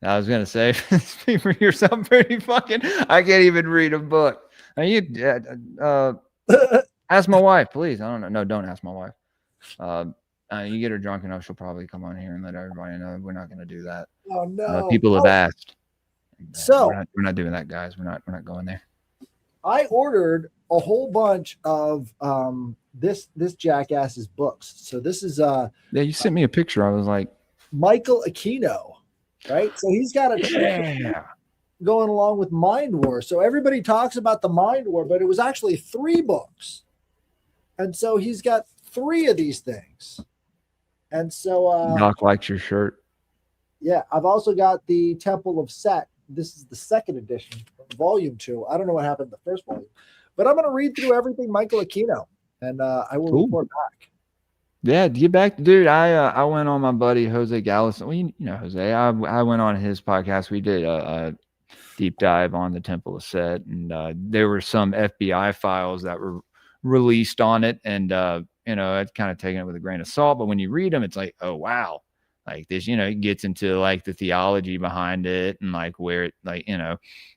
I was gonna say, speak for yourself. Pretty fucking. I can't even read a book. You ask my wife, please. I don't know. No, don't ask my wife. You get her drunk enough, she'll probably come on here and let everybody know. We're not gonna do that. Oh no! People have asked. So we're not doing that, guys. We're not going there. I ordered a whole bunch of this jackass's books. So this is you sent me a picture. I was like, Michael Aquino, right? So he's got a going along with Mind War. So everybody talks about the Mind War, but it was actually 3 books. And so he's got 3 of these things. And so Doc likes your shirt. Yeah, I've also got the Temple of Set. This is the 2nd edition, volume 2. I don't know what happened in the first volume, but I'm going to read through everything Michael Aquino, and I will report back. Yeah, get back, dude. I went on my buddy Jose Gallison. Well, you know Jose. I went on his podcast. We did deep dive on the Temple of Set, and there were some FBI files that were released on it, and I'd kind of taken it with a grain of salt, but when you read them, it's like, oh wow, like this, it gets into like the theology behind it, and like where it, like,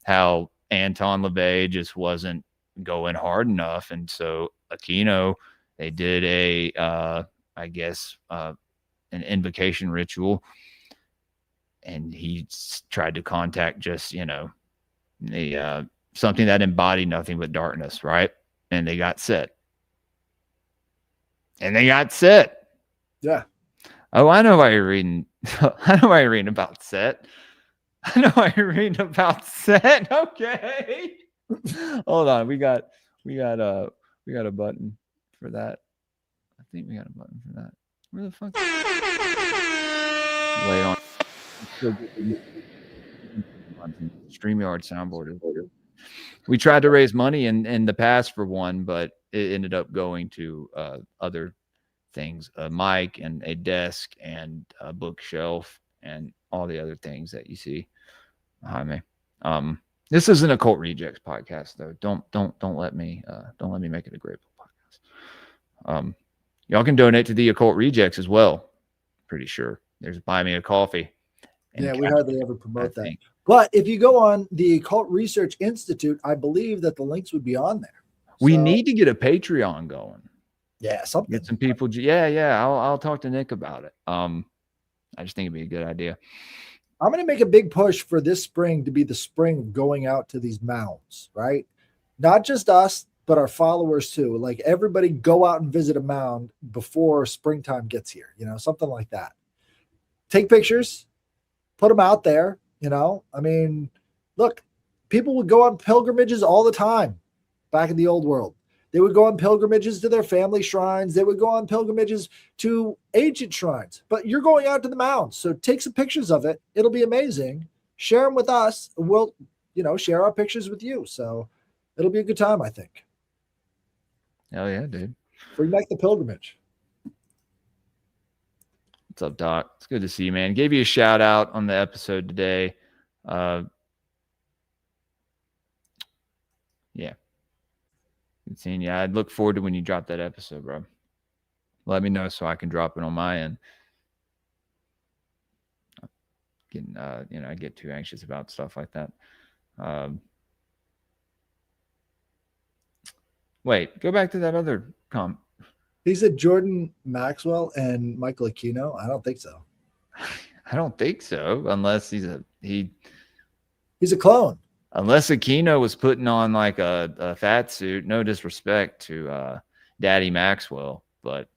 how Anton LaVey just wasn't going hard enough, and so Aquino, they did a I guess an invocation ritual, and he tried to contact just the something that embodied nothing but darkness, right? And they got set. Yeah. Oh, I know why you're reading. I know why you're reading about Set. I know why you're reading about Set. Okay. Hold on. We got a button for that. I think we got a button for that. Where the fuck? Lay on. StreamYard soundboard. We tried to raise money in the past for one, but it ended up going to other things, a mic and a desk and a bookshelf and all the other things that you see behind me. This isn't a Cult Rejects podcast, though. Don't let me make it a Grateful podcast. Y'all can donate to the Occult Rejects as well. Pretty sure there's Buy Me a Coffee. Yeah, we hardly ever promote that. But if you go on the Occult Research Institute, I believe that the links would be on there. We need to get a Patreon going. Yeah, something. Get some people. Yeah. I'll talk to Nick about it. I just think it'd be a good idea. I'm going to make a big push for this spring to be the spring of going out to these mounds, right? Not just us, but our followers too. Like everybody go out and visit a mound before springtime gets here, something like that. Take pictures, put them out there, I mean, look, people would go on pilgrimages all the time back in the old world. They would go on pilgrimages to their family shrines. They would go on pilgrimages to ancient shrines. But you're going out to the mounds. So take some pictures of it. It'll be amazing. Share them with us. We'll, share our pictures with you. So it'll be a good time, I think. Hell yeah, dude. Bring back the pilgrimage. What's up, Doc? It's good to see you, man. Gave you a shout out on the episode today. Yeah. Good seeing you. I'd look forward to when you drop that episode, bro. Let me know so I can drop it on my end. I get too anxious about stuff like that. Wait, go back to that other comment. He said Jordan Maxwell and Michael Aquino. I don't think so. I don't think so, unless he's a clone. Unless Aquino was putting on like a fat suit. No disrespect to Daddy Maxwell, but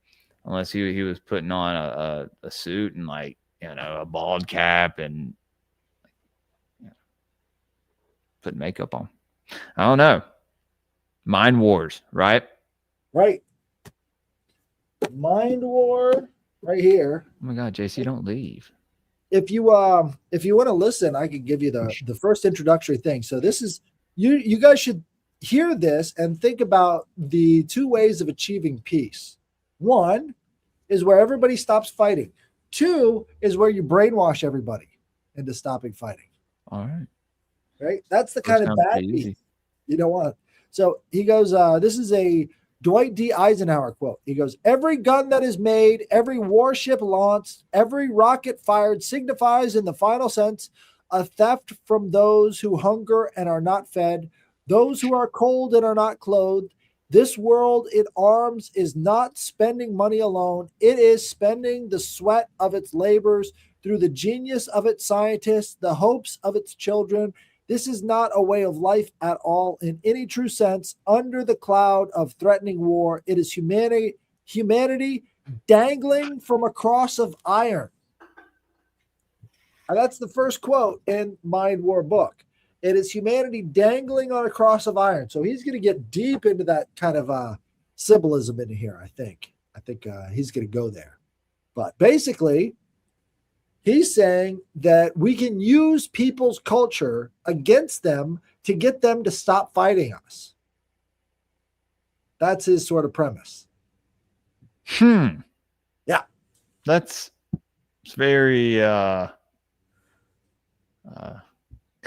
unless he was putting on a suit and like a bald cap and putting makeup on. I don't know. Mind Wars, right? Right. Mind War right here. Oh my God, JC, don't leave. If you want to listen, I can give you the first introductory thing. So this is you guys should hear this and think about the two ways of achieving peace. One is where everybody stops fighting. Two is where you brainwash everybody into stopping fighting. All right. Right? That's the kind of bad peace you don't want. So he goes, this is a Dwight D. Eisenhower quote. He goes, every gun that is made, every warship launched, every rocket fired signifies in the final sense a theft from those who hunger and are not fed, those who are cold and are not clothed. This world in arms is not spending money alone. It is spending the sweat of its labors through the genius of its scientists, the hopes of its children. This is not a way of life at all in any true sense. Under the cloud of threatening war, it is humanity dangling from a cross of iron. And that's the first quote in Mind War book. It is humanity dangling on a cross of iron. So he's going to get deep into that kind of symbolism in here, I think. He's going to go there. But basically, he's saying that we can use people's culture against them to get them to stop fighting us. That's his sort of premise. Yeah. It's very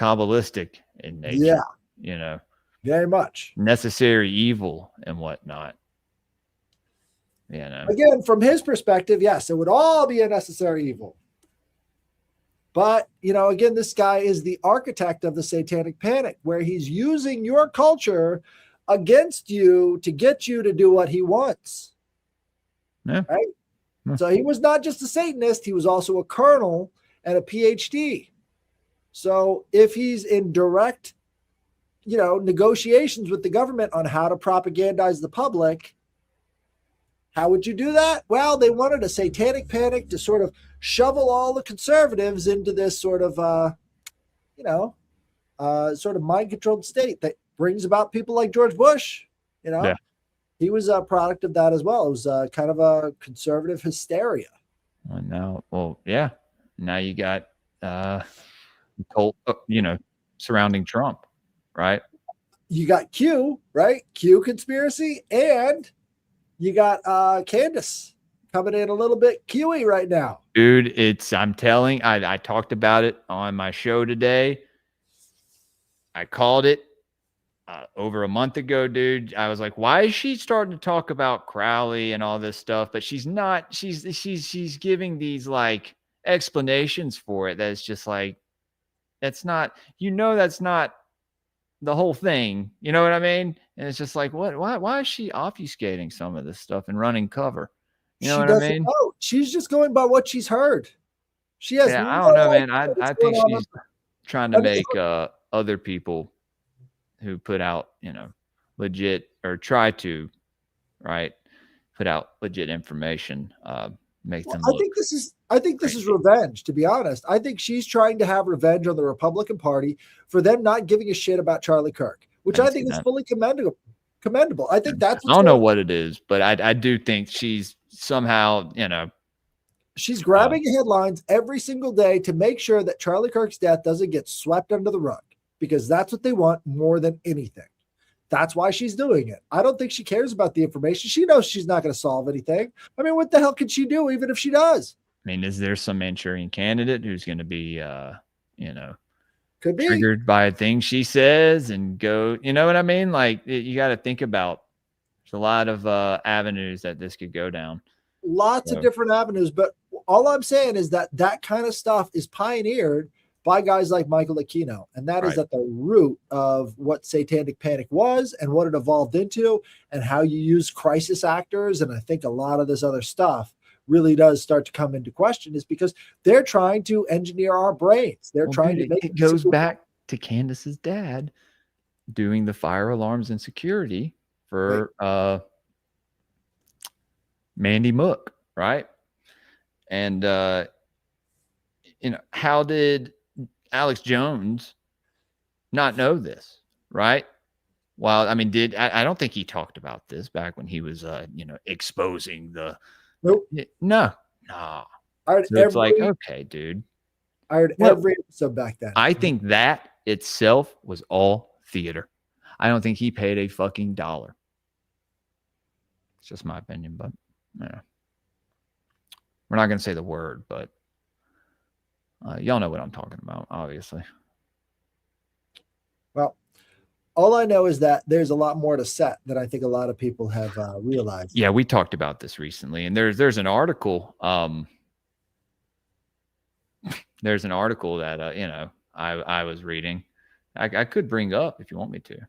Kabbalistic in nature. Yeah. You know, very much. Necessary evil and whatnot. You know. Again, from his perspective, yes, it would all be a necessary evil. But, you know, again, this guy is the architect of the satanic panic, where he's using your culture against you to get you to do what he wants. Yeah. Right? Yeah. So he was not just a Satanist, he was also a colonel and a PhD. So if he's in direct, you know, negotiations with the government on how to propagandize the public, how would you do that? Well, they wanted a satanic panic to sort of shovel all the conservatives into this sort of, sort of mind-controlled state that brings about people like George Bush. You know, He was a product of that as well. It was kind of a conservative hysteria. Now you got cult, surrounding Trump, right? You got Q, right? Q conspiracy, and you got Candace coming in a little bit QE right now. Dude, I talked about it on my show today. I called it over a month ago, dude. I was like, why is she starting to talk about Crowley and all this stuff? But she's not, she's giving these like explanations for it. That's just like, that's not the whole thing. You know what I mean? And it's just like, why is she obfuscating some of this stuff and running cover? You know what I mean? Know. She's just going by what she's heard. She has. Yeah, I don't know, man. I think she's trying to make other people who put out, legit or try to, right, put out legit information, make them. I think this is revenge. To be honest, I think she's trying to have revenge on the Republican Party for them not giving a shit about Charlie Kirk, which I think is fully commendable. I think that's. I don't know what it is, but I do think she's somehow, she's grabbing headlines every single day to make sure that Charlie Kirk's death doesn't get swept under the rug, because that's what they want more than anything. That's why she's doing it. I don't think she cares about the information. She knows she's not going to solve anything. I mean, what the hell can she do, even if she does? I mean, is there some Manchurian candidate who's going to be, could be triggered by a thing she says and go, you know what I mean? Like, you got to think about, there's a lot of avenues that this could go down. Lots of different avenues. But all I'm saying is that kind of stuff is pioneered by guys like Michael Aquino. And that is at the root of what satanic panic was and what it evolved into, and how you use crisis actors. And I think a lot of this other stuff really does start to come into question, is because they're trying to engineer our brains. They're trying to make it goes back to Candace's dad doing the fire alarms and security for Mandy Mook, right? And how did Alex Jones not know this, right? Well, I mean, I don't think he talked about this back when he was exposing the. Nope. No. It's like, okay, dude. I heard every episode back then. I think that itself was all theater. I don't think he paid a fucking dollar. It's just my opinion, but yeah. We're not going to say the word, but y'all know what I'm talking about, obviously. Well, all I know is that there's a lot more to set than I think a lot of people have realized. Yeah, we talked about this recently, and there's an article. There's an article that I was reading. I could bring up if you want me to.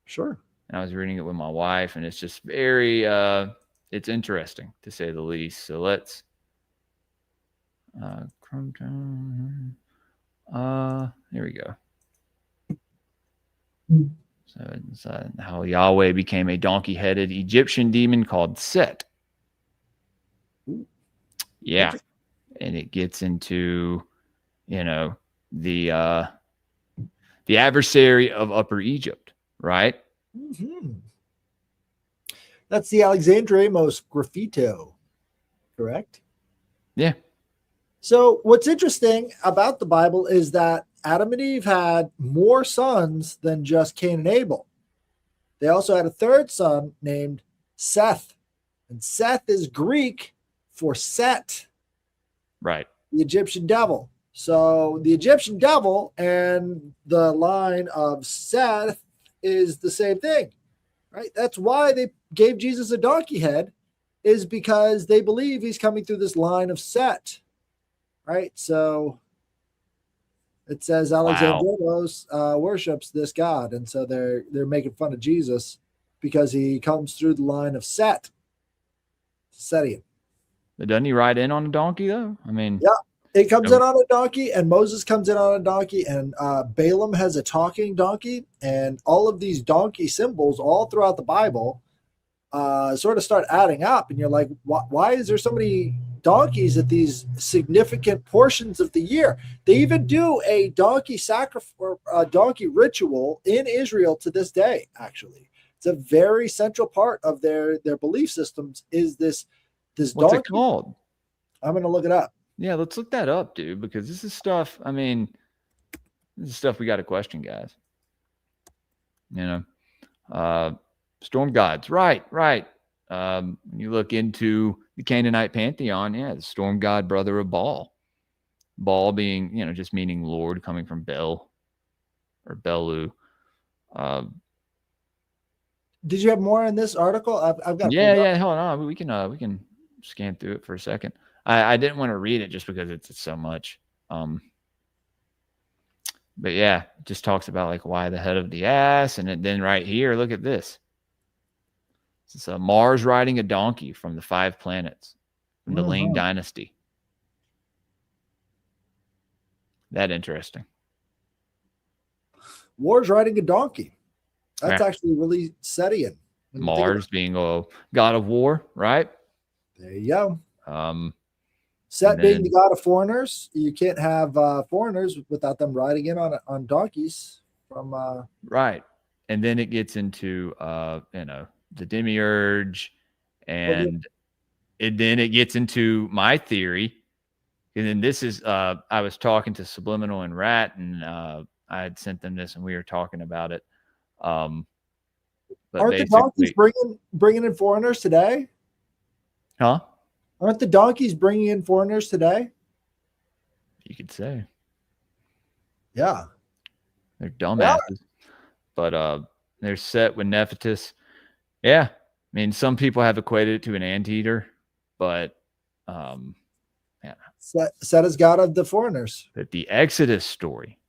Sure. And I was reading it with my wife, and it's just very it's interesting to say the least. So let's here we go. So it's how Yahweh became a donkey-headed Egyptian demon called Set. Yeah. And it gets into, the adversary of Upper Egypt, right? Mm-hmm. That's the Alexandremos graffito, correct? Yeah. So what's interesting about the Bible is that Adam and Eve had more sons than just Cain and Abel. They also had a third son named Seth. And Seth is Greek for Set. Right. The Egyptian devil. So the Egyptian devil and the line of Seth is the same thing, right? That's why they gave Jesus a donkey head, is because they believe he's coming through this line of Set, right? So it says Alexandros worships this god, and so they're making fun of Jesus because he comes through the line of Setian. But doesn't he ride in on a donkey though? I mean, yeah, it comes in on a donkey, and Moses comes in on a donkey, and Balaam has a talking donkey, and all of these donkey symbols all throughout the Bible sort of start adding up, and you're like, why is there so many donkeys at these significant portions of the year? They even do a donkey sacrifice or a donkey ritual in Israel to this day. Actually, it's a very central part of their belief systems. Is this what's donkey? it called? I'm going to look it up. Yeah, let's look that up, dude, because this is stuff. I mean, this is stuff we got to question, guys. You know, storm gods, right. You look into the Canaanite pantheon, yeah, the storm god, brother of Baal. Baal being, just meaning Lord, coming from Bel or Belu. Did you have more in this article? I've got. Yeah. Hold on, we can scan through it for a second. I didn't want to read it just because it's so much. But yeah, it just talks about like why the head of the ass, and then right here, look at this. It's Mars riding a donkey from the 5 planets from the Ling dynasty. That interesting. Mars riding a donkey. That's actually really Setian. Mars being a god of war, right? There you go. Set being the god of foreigners. You can't have foreigners without them riding in on donkeys from right. And then it gets into the demiurge, and then it gets into my theory. And then this is I was talking to Subliminal and Rat, and I had sent them this, and we were talking about it. But aren't the donkeys bringing in foreigners today? Huh? Aren't the donkeys bringing in foreigners today? You could say. Yeah. They're dumbasses. But they're set with Nephthys. Yeah. I mean, some people have equated it to an anteater, but yeah. Set as god of the foreigners. But the Exodus story,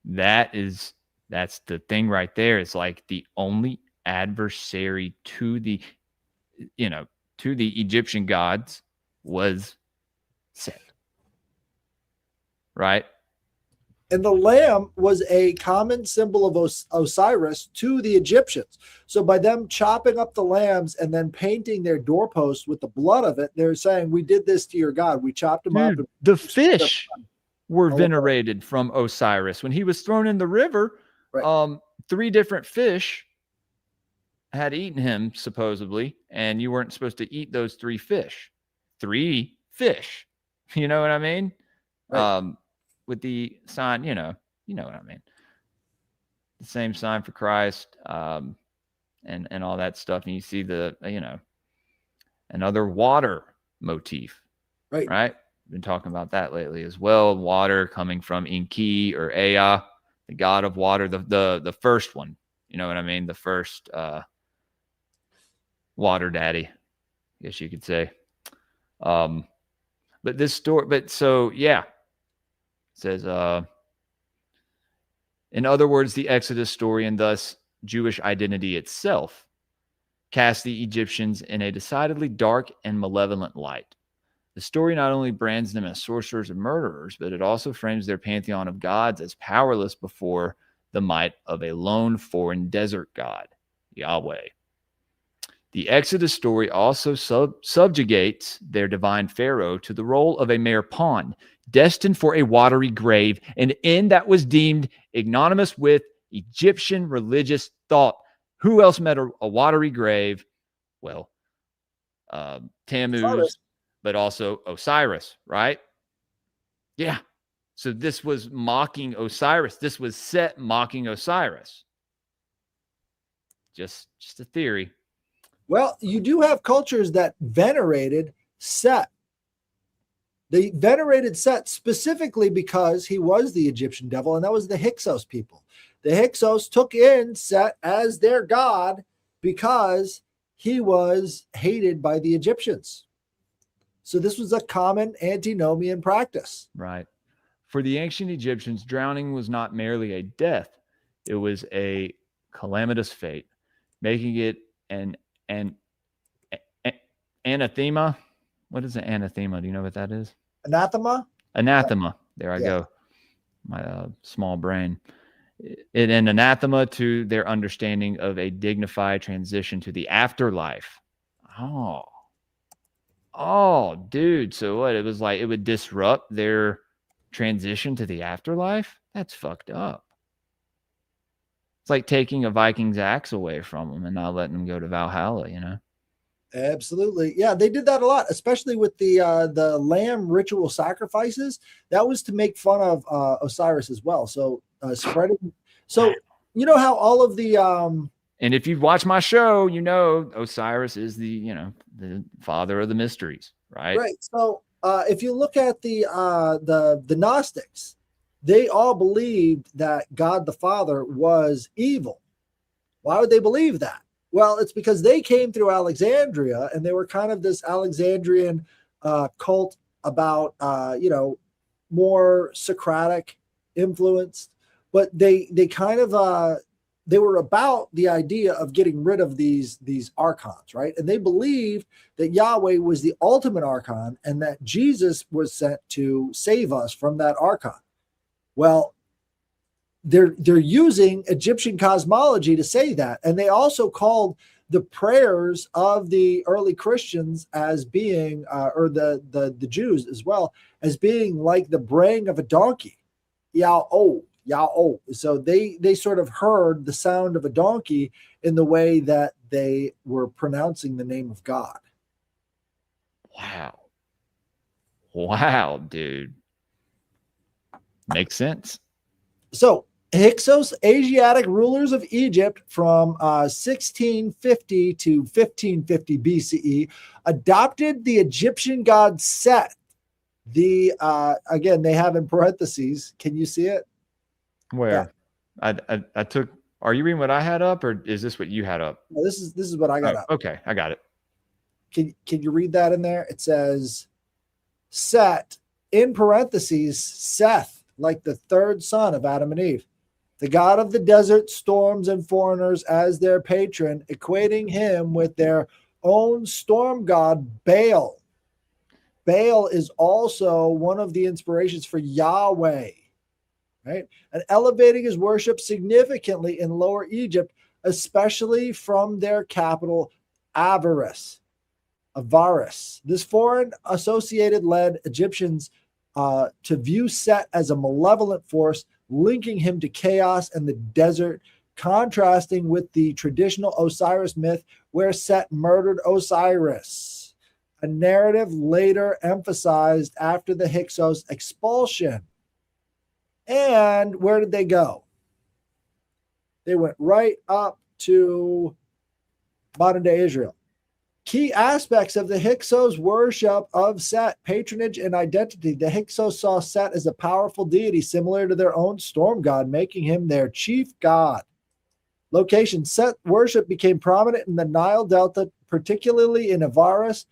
that's the thing right there. It's like the only adversary to the Egyptian gods was Set. Right? And the lamb was a common symbol of Osiris to the Egyptians. So by them chopping up the lambs and then painting their doorposts with the blood of it, they're saying, we did this to your God. We chopped them up. The fish were venerated from Osiris. When he was thrown in the river, 3 different fish had eaten him, supposedly, and you weren't supposed to eat those 3 fish. 3 fish. You know what I mean? Right. With the sign, you know what I mean. The same sign for Christ, and all that stuff. And you see the, another water motif. Right? Been talking about that lately as well. Water coming from Enki or Ea, the god of water, the first one. You know what I mean? The first water daddy, I guess you could say. But this story, it says, in other words, the Exodus story and thus Jewish identity itself cast the Egyptians in a decidedly dark and malevolent light. The story not only brands them as sorcerers and murderers, but it also frames their pantheon of gods as powerless before the might of a lone foreign desert god, Yahweh. The Exodus story also subjugates their divine pharaoh to the role of a mere pawn, destined for a watery grave, an end that was deemed ignominious with Egyptian religious thought. Who else met a watery grave? Well, Tammuz, but also Osiris, right? Yeah. So this was mocking Osiris. This was Set mocking Osiris. Just a theory. Well, you do have cultures that venerated Set. They venerated Set specifically because he was the Egyptian devil, and that was the Hyksos people. The Hyksos took in Set as their god because he was hated by the Egyptians. So this was a common antinomian practice. Right. For the ancient Egyptians, drowning was not merely a death. It was a calamitous fate, making it an anathema. What is an anathema? Do you know what that is? Anathema? Anathema. There I go. My small brain. An anathema to their understanding of a dignified transition to the afterlife. Oh, dude. So what? It was like it would disrupt their transition to the afterlife? That's fucked up. It's like taking a Viking's axe away from them and not letting them go to Valhalla, you know? Absolutely. Yeah, they did that a lot, especially with the lamb ritual sacrifices. That was to make fun of Osiris as well. So spreading. So you know how all of the and if you've watched my show, you know Osiris is the father of the mysteries, right? Right. So if you look at the Gnostics, they all believed that God the Father was evil. Why would they believe that? Well, it's because they came through Alexandria, and they were kind of this Alexandrian cult about, more Socratic influenced, but they kind of they were about the idea of getting rid of these archons, right? And they believed that Yahweh was the ultimate archon and that Jesus was sent to save us from that archon. Well, they're using Egyptian cosmology to say that. And they also called the prayers of the early Christians as being, or the Jews as well, as being like the braying of a donkey. Yah-oh. So they sort of heard the sound of a donkey in the way that they were pronouncing the name of God. Wow, dude. Makes sense. So Hyksos, Asiatic rulers of Egypt from 1650 to 1550 BCE, adopted the Egyptian god Set. Again, they have in parentheses. Can you see it? Where? Yeah. I took. Are you reading what I had up, or is this what you had up? No, this is what I got up. Okay, I got it. Can you read that in there? It says Set in parentheses Seth, like the third son of Adam and Eve, the god of the desert, storms, and foreigners as their patron, equating him with their own storm god Baal. Baal is also one of the inspirations for Yahweh, right? And elevating his worship significantly in Lower Egypt, especially from their capital, Avaris. This foreign associated led Egyptians to view Set as a malevolent force, linking him to chaos and the desert, contrasting with the traditional Osiris myth where Set murdered Osiris, a narrative later emphasized after the Hyksos expulsion. And where did they go? They went right up to modern day Israel. Key aspects of the Hyksos worship of Set, patronage and identity. The Hyksos saw Set as a powerful deity similar to their own storm god, making him their chief god. Location: Set worship became prominent in the Nile Delta, particularly in Avaris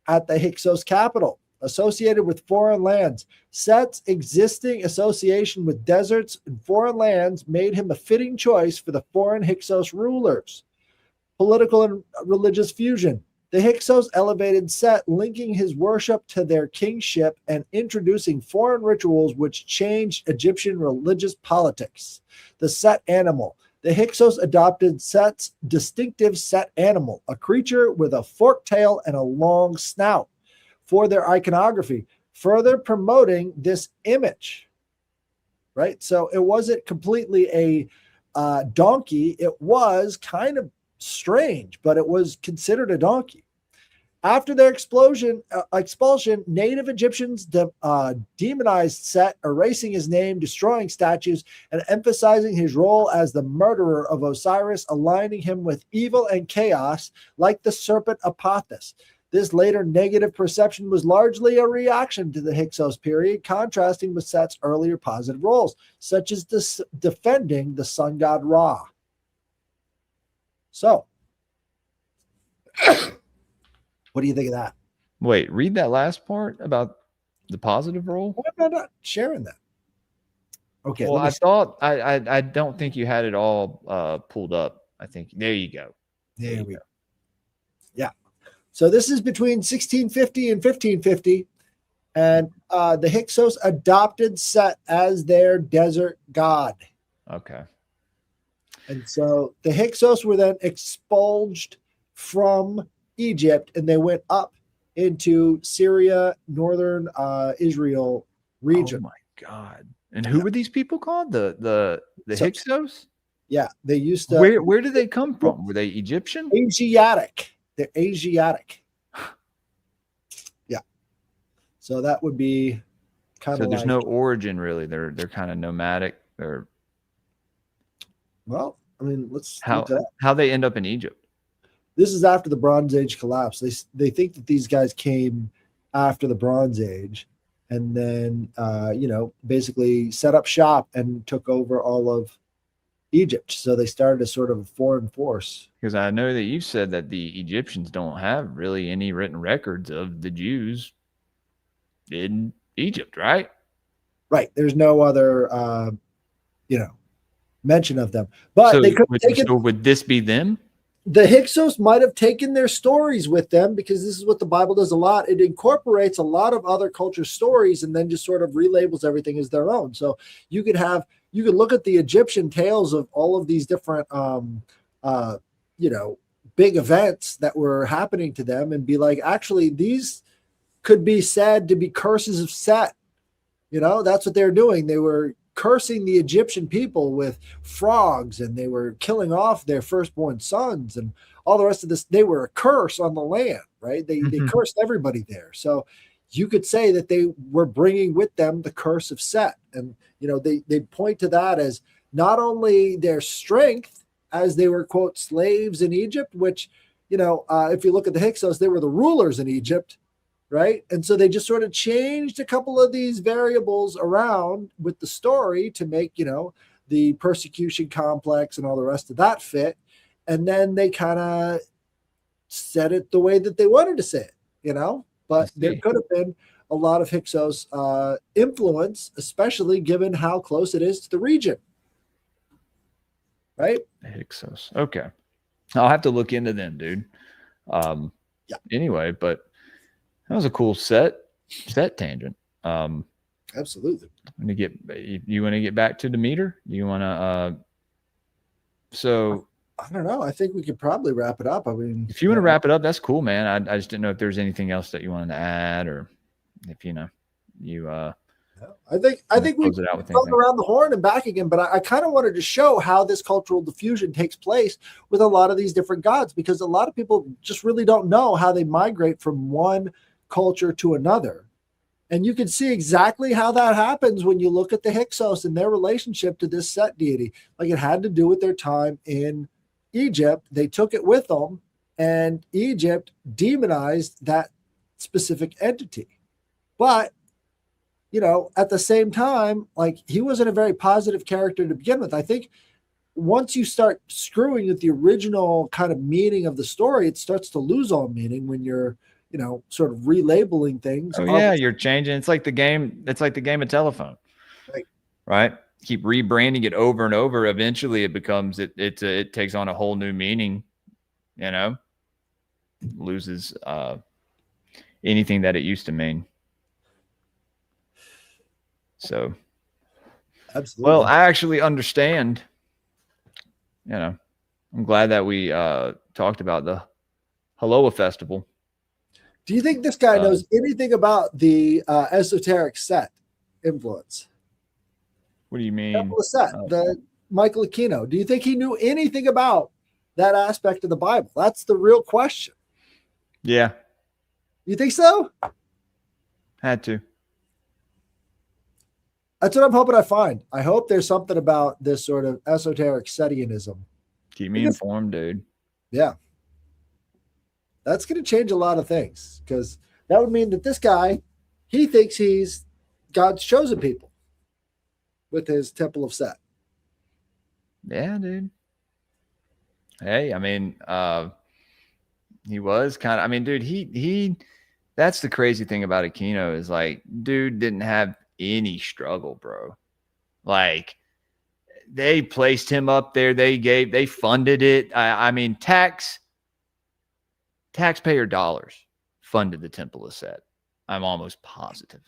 at the Hyksos capital. Associated with foreign lands, Set's existing association with deserts and foreign lands made him a fitting choice for the foreign Hyksos rulers. Political and religious fusion. The Hyksos elevated Set, linking his worship to their kingship and introducing foreign rituals which changed Egyptian religious politics. The Set animal. The Hyksos adopted Set's distinctive Set animal, a creature with a forked tail and a long snout, for their iconography, further promoting this image. Right? So it wasn't completely a donkey. It was kind of strange, but it was considered a donkey. After their expulsion, native Egyptians demonized Set, erasing his name, destroying statues, and emphasizing his role as the murderer of Osiris, aligning him with evil and chaos like the serpent Apophis. This later negative perception was largely a reaction to the Hyksos period, contrasting with Set's earlier positive roles, such as defending the sun god Ra. So, what do you think of that? Wait, read that last part about the positive role. Why am I not sharing that? Okay. Well, I don't think you had it all pulled up. I think there you go. There we go. Yeah. So this is between 1650 and 1550, and the Hyksos adopted Set as their desert god. Okay. And so the Hyksos were then expunged from Egypt, and they went up into Syria, northern Israel region. Oh my God! And who were these people called? The Hyksos? Yeah, they used to. Where did they come from? Were they Egyptian? Asiatic. They're Asiatic. Yeah. So that would be kind of. So there's no origin really. They're kind of nomadic. Well, I mean, let's how they end up in Egypt. This is after the Bronze Age collapse. They think that these guys came after the Bronze Age, and then basically set up shop and took over all of Egypt. So they started a sort of foreign force. Because I know that you've said that the Egyptians don't have really any written records of the Jews in Egypt, right? Right. There's no other, mention of them. But so they could take it. So would this be them? The Hyksos might have taken their stories with them, because this is what the Bible does a lot. It incorporates a lot of other culture stories and then just sort of relabels everything as their own. So you could look at the Egyptian tales of all of these different, big events that were happening to them and be like, actually, these could be said to be curses of Set. That's what they're doing. They were cursing the Egyptian people with frogs, and they were killing off their firstborn sons and all the rest of this. They were a curse on the land, right? They cursed everybody there. So you could say that they were bringing with them the curse of Set. And, they point to that as not only their strength as they were, quote, slaves in Egypt, which, if you look at the Hyksos, they were the rulers in Egypt. Right. And so they just sort of changed a couple of these variables around with the story to make, the persecution complex and all the rest of that fit. And then they kind of said it the way that they wanted to say it, but there could have been a lot of Hyksos influence, especially given how close it is to the region. Right. The Hyksos. Okay. I'll have to look into them, dude. Yeah. Anyway, but that was a cool set tangent. Absolutely. You want to get back to Demeter? You want to? So I don't know. I think we could probably wrap it up. I mean, if you want to wrap it up, that's cool, man. I just didn't know if there's anything else that you wanted to add, or if you. I think we go around the horn and back again, but I kind of wanted to show how this cultural diffusion takes place with a lot of these different gods, because a lot of people just really don't know how they migrate from one culture to another. And you can see exactly how that happens when you look at the Hyksos and their relationship to this Set deity. Like, it had to do with their time in Egypt. They took it with them, and Egypt demonized that specific entity. But at the same time, like, he wasn't a very positive character to begin with. I think once you start screwing with the original kind of meaning of the story, it starts to lose all meaning when you're, sort of relabeling things. Oh yeah, you're changing. It's like the game. It's like the game of telephone, right? Keep rebranding it over and over. Eventually, it becomes it takes on a whole new meaning. Loses anything that it used to mean. So, absolutely. Well, I actually understand. I'm glad that we talked about the Haloa festival. Do you think this guy knows anything about the esoteric Set influence? What do you mean? The Michael Aquino. Do you think he knew anything about that aspect of the Bible? That's the real question. Yeah. You think so? Had to. That's what I'm hoping I find. I hope there's something about this sort of esoteric Setianism. Keep me informed, dude. Yeah. That's going to change a lot of things, because that would mean that this guy, he thinks he's God's chosen people with his Temple of Set. Yeah, dude. Hey, I mean, he was kind of, I mean, dude, he, that's the crazy thing about Aquino is like, dude didn't have any struggle, bro. Like, they placed him up there. They funded it. I mean, taxpayer dollars funded the Temple of Set. I'm almost positive.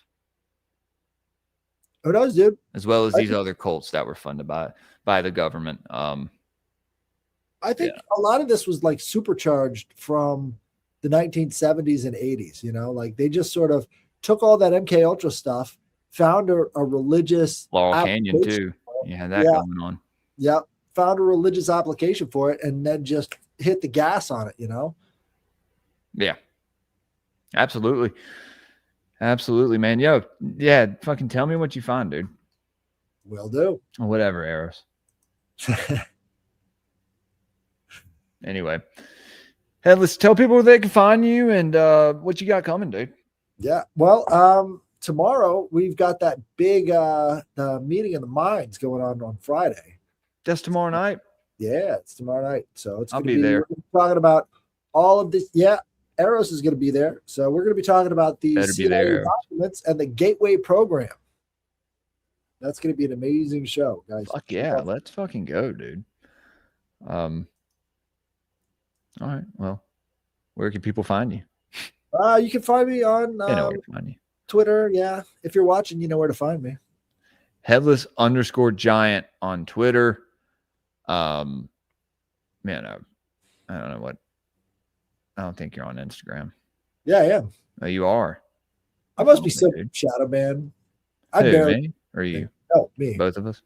Who knows, dude? As well as these other cults that were funded by the government. I think a lot of this was like supercharged from the 1970s and 80s. You know, like they just sort of took all that MK Ultra stuff, found a religious Laurel Canyon too. You had that going on. Yeah, found a religious application for it, and then just hit the gas on it. You know. Yeah. Absolutely. Absolutely, man. Yo, yeah, fucking tell me what you find, dude. Will do. Whatever, Eros. Anyway, Headless, tell people where they can find you and what you got coming, dude. Yeah. Well, tomorrow we've got that big the meeting of the minds going on Friday. That's tomorrow night? Yeah, it's tomorrow night. So it's I'll be there. We're talking about all of this. Yeah. Eros is going to be there. So we're going to be talking about the CIA documents and the Gateway program. That's going to be an amazing show, guys. Fuck yeah. Let's fucking go, dude. All right. Well, where can people find you? You can find me on Twitter. Yeah. If you're watching, you know where to find me. Headless_giant on Twitter. Man, I don't know what. I don't think you're on Instagram. Yeah, I am. Oh, you are. I must be some shadow man. Me or you? No, me. Both of us.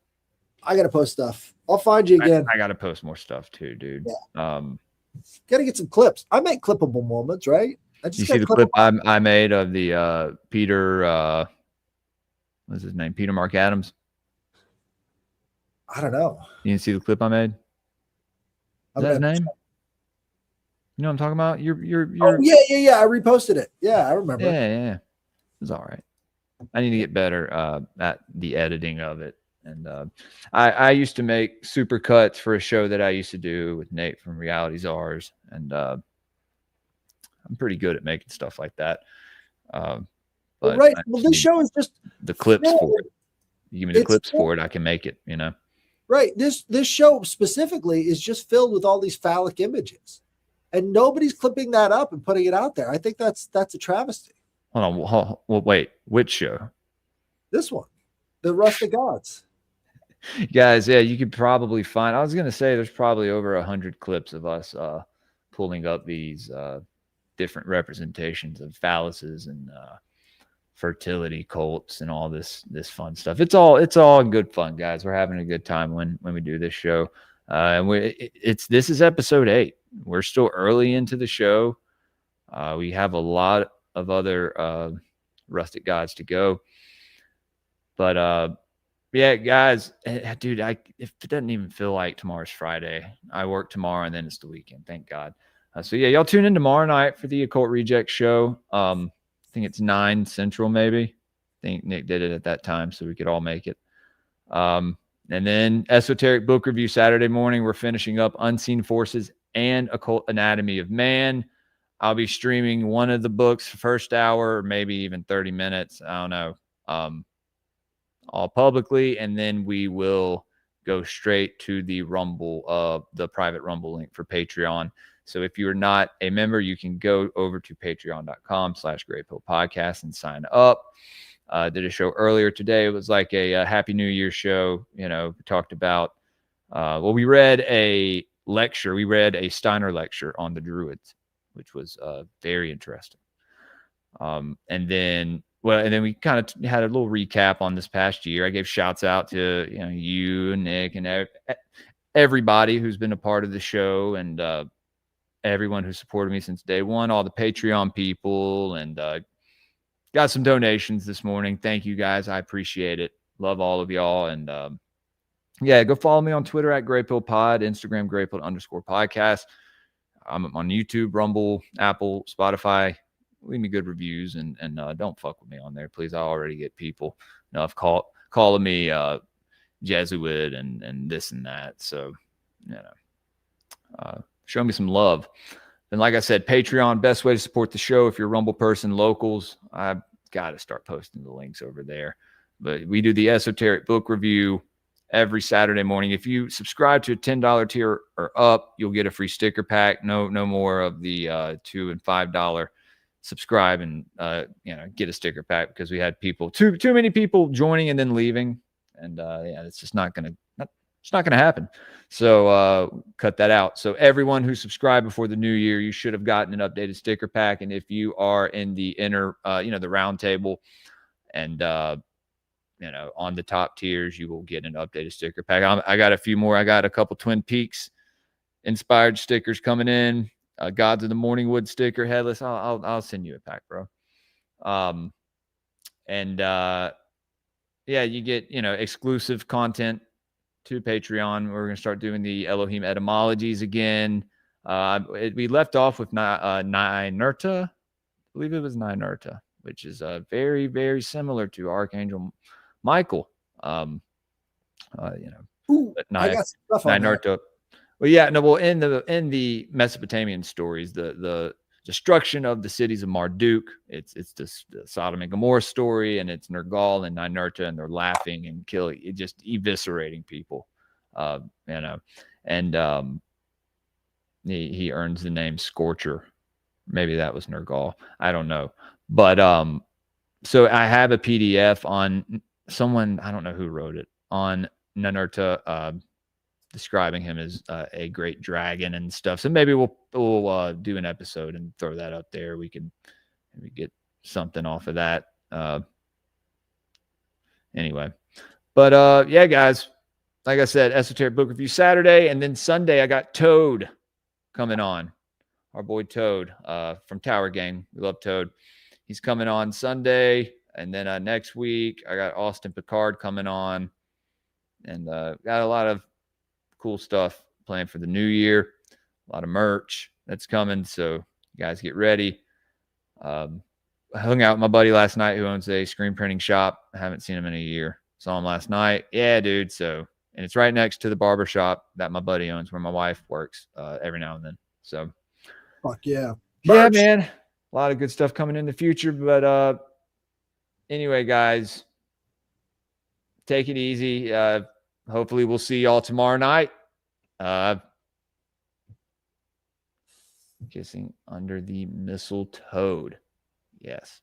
I gotta post stuff. I'll find you again. I gotta post more stuff too, dude. Yeah. Gotta get some clips. I make clippable moments, right? You see the clip I made of the Peter what's his name? Peter Mark Adams. I don't know. You didn't see the clip I made? Is that his name? You know what I'm talking about? You're Oh, yeah. I reposted it. Yeah, I remember. Yeah. It was all right. I need to get better at the editing of it. And I used to make super cuts for a show that I used to do with Nate from Reality Czars. And I'm pretty good at making stuff like that. But right. Well, this show is just the clips for it. You give me the clips for it, I can make it, you know. Right. This show specifically is just filled with all these phallic images. And nobody's clipping that up and putting it out there. I think that's a travesty. Hold on. Well, wait. Which show? This one. The Rustic Gods. Guys, yeah, you could probably find. I was going to say there's probably over 100 clips of us pulling up these different representations of phalluses and fertility cults and all this fun stuff. It's all good fun, guys. We're having a good time when we do this show. And this is episode 8. We're still early into the show. We have a lot of other Rustic Gods to go. But yeah, guys, dude, if it doesn't even feel like tomorrow's Friday, I work tomorrow and then it's the weekend. Thank God. So yeah, y'all tune in tomorrow night for the Occult Reject show. I think it's 9 Central, maybe. I think Nick did it at that time, so we could all make it. And then Esoteric Book Review Saturday morning. We're finishing up Unseen Forces and Occult Anatomy of Man. I'll be streaming one of the books first hour, or maybe even 30 minutes. I don't know. All publicly, and then we will go straight to the Rumble, the private Rumble link for Patreon. So if you're not a member, you can go over to patreon.com/greypilledpodcast and sign up. Did a show earlier today. It was like a Happy New Year show. You know, we talked about, we read a lecture. We read a Steiner lecture on the Druids, which was very interesting. And then we kind of had a little recap on this past year. I gave shouts out to you and Nick and everybody who's been a part of the show, and everyone who supported me since day one, all the Patreon people, and got some donations this morning. Thank you guys. I appreciate it. Love all of y'all. And yeah, go follow me on Twitter at greypilledpod, Instagram greypilled_podcast. I'm on YouTube, Rumble, Apple, Spotify. Leave me good reviews and don't fuck with me on there, please. I already get people enough calling me Jesuit and this and that. So, show me some love. And like I said, Patreon, best way to support the show. If you're a Rumble person, locals, I've got to start posting the links over there. But we do the esoteric book review every Saturday morning. If you subscribe to a $10 tier or up, you'll get a free sticker pack. No more of the $2 and $5. Subscribe and get a sticker pack, because we had people too many people joining and then leaving, and it's just not gonna happen. So cut that out. So everyone who subscribed before the new year, you should have gotten an updated sticker pack. And if you are in the inner the round table and on the top tiers, you will get an updated sticker pack. I got a few more. I got a couple Twin Peaks inspired stickers coming in. Gods of the Morningwood sticker, Headless. I'll send you a pack, bro. You get exclusive content to Patreon. We're gonna start doing the Elohim etymologies again. We left off with Ninurta. I believe it was Ninurta, which is very, very similar to Archangel Michael. Ooh, I got some stuff on Ninurta. that. Well, yeah, no. Well, in the Mesopotamian stories, the destruction of the cities of Marduk, it's the Sodom and Gomorrah story, and it's Nergal and Ninurta, and they're laughing and killing, just eviscerating people, he earns the name Scorcher. Maybe that was Nergal. I don't know, but so I have a PDF on someone, I don't know who wrote it, on Ninurta, describing him as a great dragon and stuff. So maybe we'll do an episode and throw that up there. We can maybe get something off of that. Anyway, but yeah, guys, like I said, esoteric book review Saturday, and then Sunday I got Toad coming on. Our boy Toad from Tower Gang. We love Toad. He's coming on Sunday, and then next week I got Austin Picard coming on, and got a lot of cool stuff planned for the new year. A lot of merch that's coming, so you guys get ready. I hung out with my buddy last night who owns a screen printing shop. I haven't seen him in a year. Saw him last night. Yeah, dude. So, and it's right next to the barber shop that my buddy owns, where my wife works every now and then. So, fuck yeah. Yeah, man. A lot of good stuff coming in the future. But anyway, guys, take it easy. Hopefully we'll see y'all tomorrow night. Kissing under the mistletoe. Yes.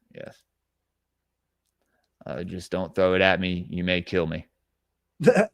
Just don't throw it at me. You may kill me.